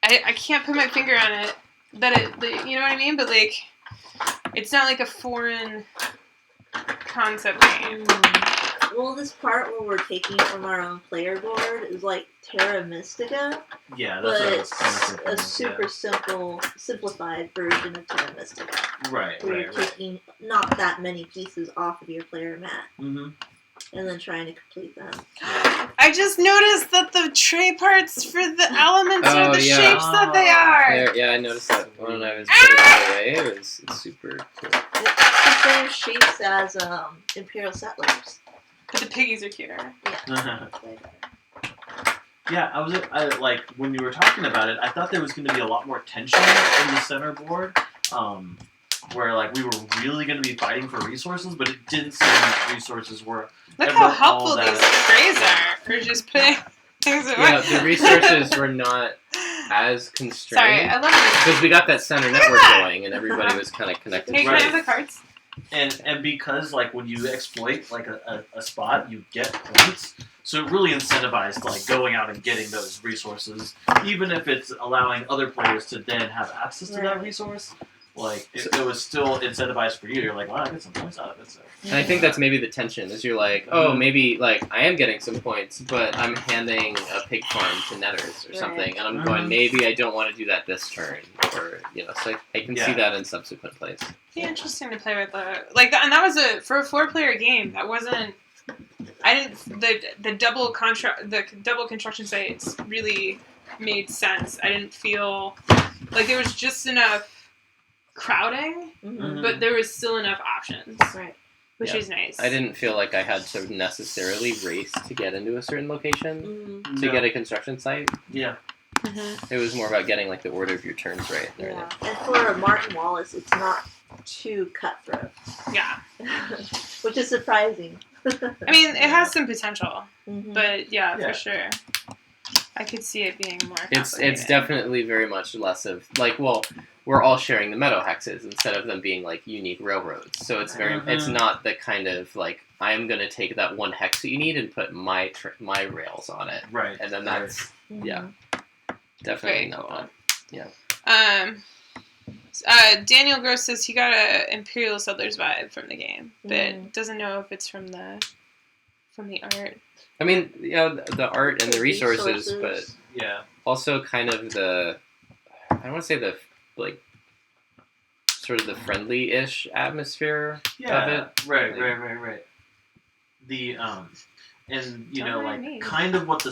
I can't put my finger on it. You know what I mean? But like, it's not like a foreign concept game. Well, this part where we're taking from our own player board is like Terra Mystica, Yeah, that's but what I was kind of it's thinking. a super simplified version of Terra Mystica, Yeah. Right. where you're taking not that many pieces off of your player mat Mm-hmm. and then trying to complete them. I just noticed that the tray parts for the elements are Oh, the yeah. shapes that they are. Yeah, I noticed that when I was putting it away. It's super cool. It's the same shapes as Imperial Settlers. But the piggies are cuter. Yeah, I like when you were talking about it. I thought there was going to be a lot more tension in the center board, where like we were really going to be fighting for resources, but it didn't seem like resources were. Look ever how all helpful that- these trays are for just putting things away. Yeah, the resources were not as Sorry, constrained. I love it. Because we got that center network going and everybody was kind of connected. Hey, can I Right. have the cards? And because like when you exploit like a spot, you get points. So it really incentivized like going out and getting those resources, even if it's allowing other players to then have access to that Right. resource. Like it was still incentivized for you. You're like, wow, I get some points out of it. So. And I think that's maybe the tension is you're like, oh, maybe like I am getting some points, but I'm handing a pig farm to netters or something, and I'm going, maybe I don't want to do that this turn, or so I can see Yeah. that in subsequent plays. Be interesting to play with and that was for a 4-player game. That wasn't. I didn't the double construction sites really made sense. I didn't feel like there was just enough crowding, Mm-hmm. but there was still enough options, Right. which Yeah. is nice. I didn't feel like I had to necessarily race to get into a certain location Mm-hmm. to get a construction site. Yeah. Mhm. It was more about getting like the order of your turns right. and Yeah. everything. And for Martin Wallace, it's not too cutthroat, Yeah, which is surprising. I mean, it has some potential, Mhm. but yeah, Yeah. for sure, I could see it being more. It's complicated. definitely very much less of like we're all sharing the meadow hexes instead of them being like unique railroads. So it's it's not the kind of like I'm gonna take that one hex that you need and put my rails on it, Right. and then that's definitely Very not cool. fun. Yeah. Daniel Gross says he got a Imperial Settlers vibe from the game, but doesn't know if it's from the art. I mean, the art and the resources, but Yeah. also kind of the, I don't want to say the, like, sort of the friendly-ish atmosphere of it. Right. The and you know, like kind of what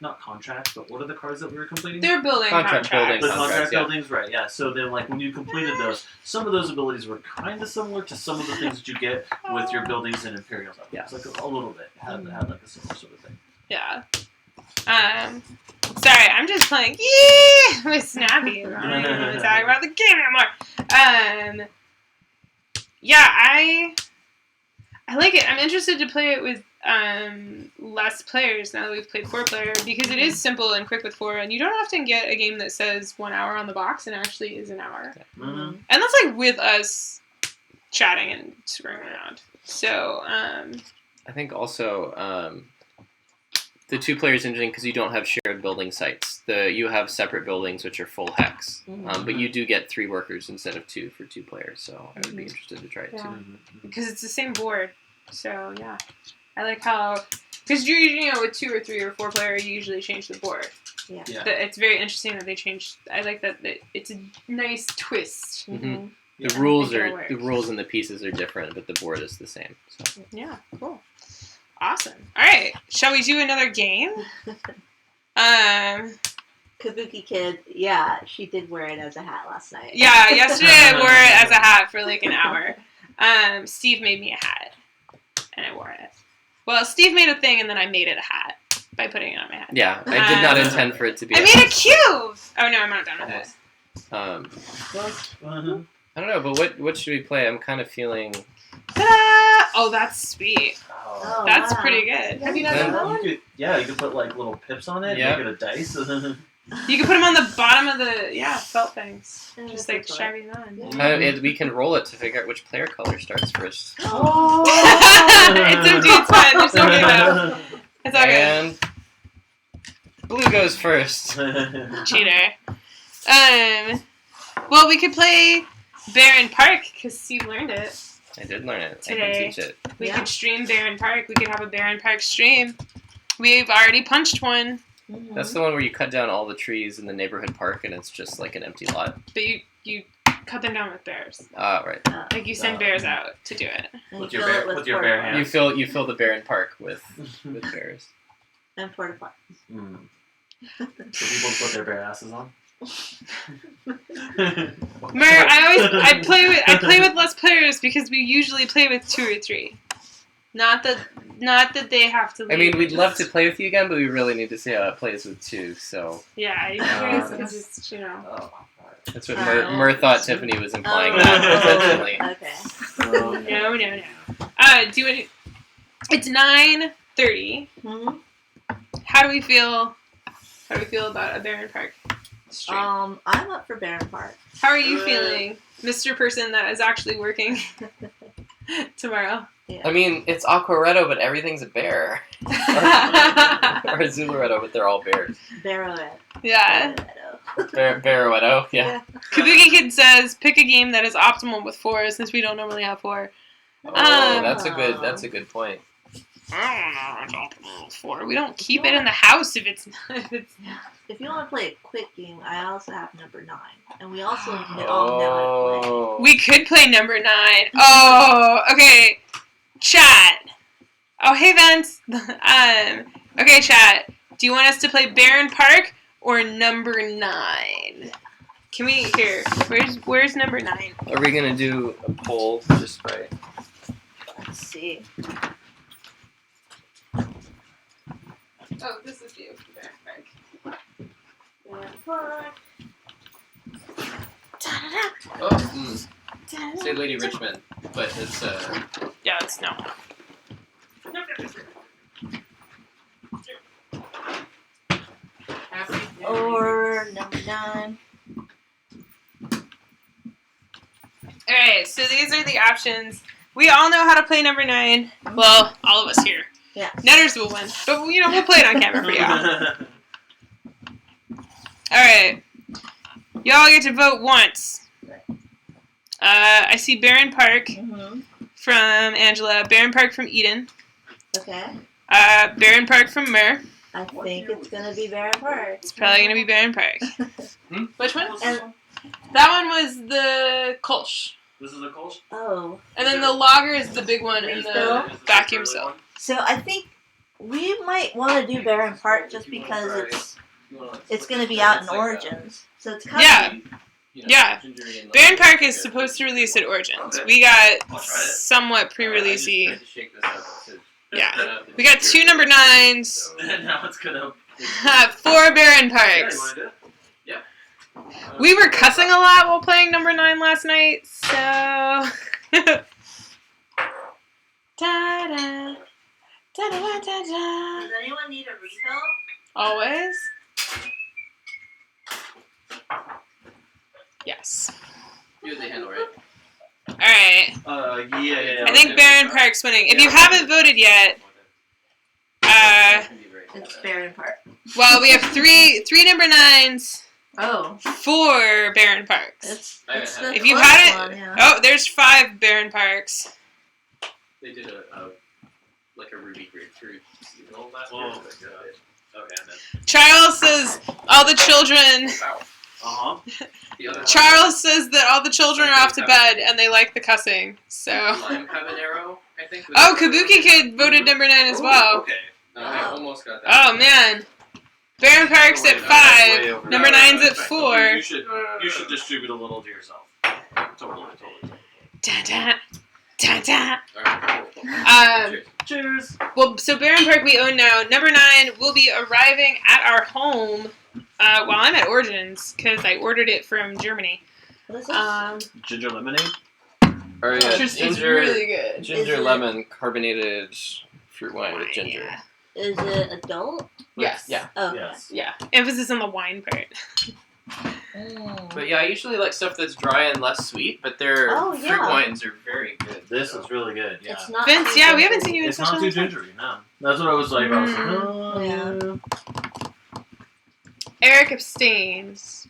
not contracts, but what are the cards that we were completing? They're building contracts. The contract buildings, right? Yeah. So then, like when you completed those, some of those abilities were kind of similar to some of the things that you get with your buildings in Imperial. Yeah. It's like a little bit had like a similar sort of thing. Yeah. Sorry, I'm just playing with Snappy. I don't even want to talk about the game anymore. Yeah, I like it. I'm interested to play it with less players now that we've played 4-player because it is simple and quick with 4, and you don't often get a game that says 1 hour on the box and actually is an hour. Mm-hmm. And that's like with us chatting and screwing around. So, I think also the 2-player is interesting because you don't have shared building sites. You have separate buildings which are full hex, but you do get 3 workers instead of 2 for 2 players. So I would be interested to try it too. Because it's the same board. So yeah, I like how because you know with 2 or 3 or 4-player you usually change the board. Yeah. It's very interesting that they changed. I like that it's a nice twist. Mm-hmm. The rules and the pieces are different, but the board is the same. So. Yeah, cool. Awesome. All right, shall we do another game? Kabuki Kid, she did wear it as a hat last night. Yeah, yesterday I wore it as a hat for like an hour. Steve made me a hat, and I wore it. Well, Steve made a thing, and then I made it a hat by putting it on my head. Yeah, I did not intend for it to be. I made a cube. Oh no, I'm not done with this. I don't know, but what should we play? I'm kind of feeling. Ta-da! Oh, that's sweet. Oh, That's wow. pretty good. Have you done that one? You could put like little pips on it. Yeah. Make it a dice. You can put them on the bottom of the felt things. Yeah, Just that's like cool. shoving on. We can roll it to figure out which player color starts first. Oh. It's empty. It's fine. There's something though. It's all good. And blue goes first. Cheater. Well, we could play Baron Park because Steve learned it. I did learn it. I Today. can teach it. We could stream Baron Park. We could have a Baron Park stream. We've already punched one, That's the one where you cut down all the trees in the neighborhood park and it's just like an empty lot. but you cut them down with bears. Ah, right. Like you send bears out to do it. And With you your fill bear- it with with your porta bare potties. hands. You fill the Baron Park with bears. And porta potties. So people put their bare asses on. I play with less players because we usually play with 2 or 3. Not that they have to leave. I mean, we'd love to play with you again, but we really need to see how it plays with 2, so... Yeah, you guys can just, Oh, That's what Oh. Mur thought Tiffany was implying Oh. that, essentially. Okay. No. It's 9:30. Mm-hmm. How do we feel about a Baron Park stream? I'm up for Baron Park. How are you feeling, Mr. Person that is actually working tomorrow? Yeah. I mean, it's Aquaretto, but everything's a bear. Or a Zularetto, but they're all bears. Barrowhead. Yeah. Barroetto, yeah. Kabuki Kid says, pick a game that is optimal with 4, since we don't normally have 4. Oh, that's a good point. I don't know if it's optimal with 4. We don't keep it in the house if it's not. If you want to play a quick game, I also have number 9. And we also all know how to play. We could play number 9. Oh, okay. Chat. Oh, hey, Vince. Okay, chat. Do you want us to play Baron Park or number 9? Can we, here, where's number 9? Are we gonna do a poll just by... Let's see. Oh, this is you. Baron Park. Baron Park. Oh, say Lady Richmond, but it's Yeah, it's no. Or number 9. Alright, so these are the options. We all know how to play number 9. Well, all of us here. Yeah. Netters will win. But, we'll play it on camera for y'all. Alright. Y'all get to vote once. I see Barron Park from Angela. Barron Park from Eden. Okay. Barron Park from Mur. I think it's gonna be Barron Park. It's probably gonna be Barron Park. Which one? And, That one was the Kolsch. This is a Kolsch? oh, And then the lager is the big one in the vacuum seal. so I think we might want to do Barron Park just because it's gonna be out in Origins. So it's kind of Yeah. Barron Park is supposed to release at Origins. We got somewhat pre-releasey. Yeah. We got 2 number 9s. And now it's gonna... 4 Barron Parks. We were cussing a lot while playing number 9 last night, so... Da-da. Da-da-da-da-da. Does anyone need a refill? Always? Yes. You have the handle, right? Alright. Yeah. I think Barron Park's winning. If you haven't voted yet, It's Barron Park. well, we have 3 number 9s, Oh, 4 Barron Parks. it's I the If you close hadn't- one, yeah. Oh, there's 5 Barron Parks. They did a Ruby grapefruit. Oh, okay, Charles says all the children... Charles says that all the children are off to bed and they like the cussing, so... Lime habanero, I think. Oh, Kabuki Kid voted number 9 as well. Okay. I almost got that. Oh, man. Barron Park's at 5, number 9's at 4. You should distribute a little to yourself. Totally. Da-da, da-da. Alright. Cheers. Well, so Barron Park we own now. Number 9 will be arriving at our home while I'm at Origins, because I ordered it from Germany. What is this? Ginger lemonade? Or yeah, Which is ginger, really good. ginger Is it- lemon carbonated fruit wine with ginger. Yeah. Is it adult? Yes. Yeah. Oh, Yes. Yeah. Emphasis on the wine part. But yeah, I usually like stuff that's dry and less sweet, but their Oh, fruit yeah. wines are very good. This is really good. Yeah. It's not. Vince, too yeah, we ginger. haven't seen you in It's such a not long too time. gingery, no. That's what I was like. I was like, oh, Yeah. Eric abstains.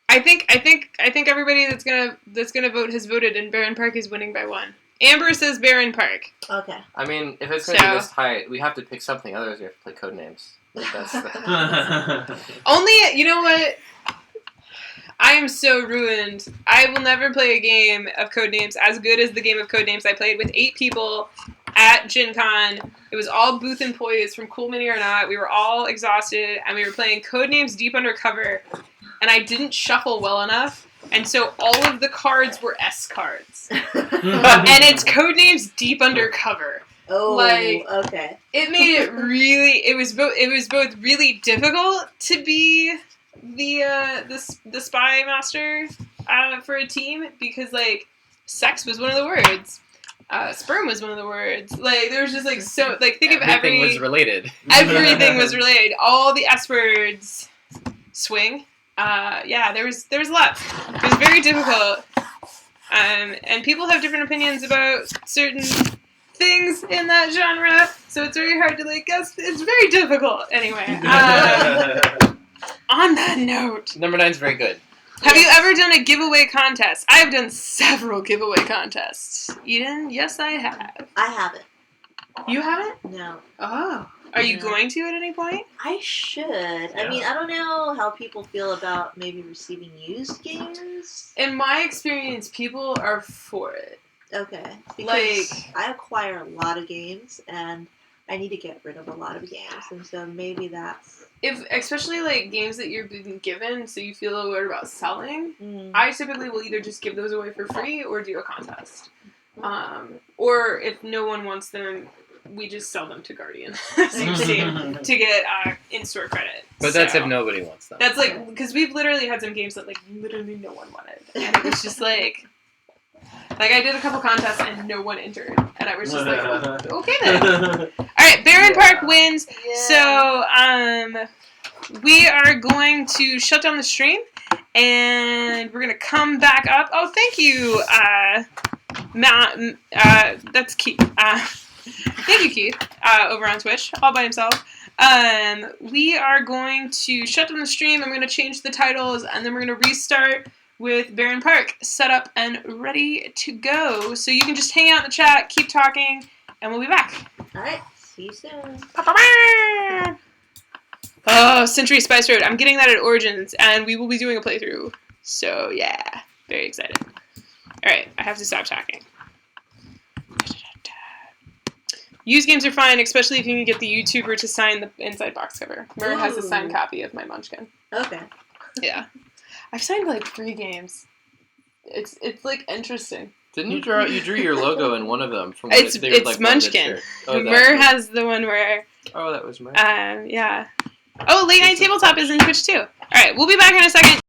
I think everybody that's gonna vote has voted, and Barron Park is winning by 1. Amber says Barron Park. Okay. I mean, if it's going to So- be this tight, we have to pick something, otherwise we have to play code names. Like, that's the... Only, you know what? I am so ruined. I will never play a game of Codenames as good as the game of Codenames I played with 8 people at Gen Con. It was all booth employees from Cool Mini or Not. We were all exhausted, and we were playing Codenames Deep Undercover, and I didn't shuffle well enough, and so all of the cards were S cards. And it's Codenames Deep Undercover. Oh, Like- okay. It made it really. It was both really difficult to be the spy master for a team, because like sex was one of the words, sperm was one of the words. Like there was just like so like think of Everything was related. everything was related. All the S words. Swing. Yeah, there was a lot. It was very difficult. And people have different opinions about certain things in that genre, so it's very hard to like guess. It's very difficult. Anyway, on that note, Number 9's very good. have you ever done a giveaway contest? I have done several giveaway contests. Eden, yes, I have. I haven't. You haven't? No. Oh, are you No. going to at any point? I should. I mean, I don't know how people feel about maybe receiving used games. In my experience, people are for it. Okay. Because Like- I acquire a lot of games, and I need to get rid of a lot of games, and so maybe that's... If especially like games that you're being given, so you feel a little weird about selling. Mm. I typically will either just give those away for free or do a contest. Or if no one wants them, we just sell them to Guardian to get in-store credit. But that's So, if nobody wants them. That's like, because we've literally had some games that like literally no one wanted. And it was just like I did a couple contests and no one entered. And I was just like, okay then. Alright, Barron Park wins. Yeah. So, we are going to shut down the stream, And we're going to come back up. Oh, thank you, that's Keith. Thank you, Keith, over on Twitch, all by himself. We are going to shut down the stream. I'm going to change the titles, and then we're going to restart with Barron Park set up and ready to go. So you can just hang out in the chat, keep talking, and we'll be back. All right. See you soon. Oh, Century Spice Road. I'm getting that at Origins, and we will be doing a playthrough. So, yeah. Very excited. Alright, I have to stop talking. Used games are fine, especially if you can get the YouTuber to sign the inside box cover. Murr has a signed copy of my Munchkin. Okay. Yeah. I've signed like 3 games. It's like interesting. Didn't you draw? You drew your logo in one of them. From It's they were, like, Munchkin. Oh, Murr has the one where. Oh, that was Murr. Yeah. Oh, Late Night Tabletop is in Twitch too. All right, we'll be back in a second.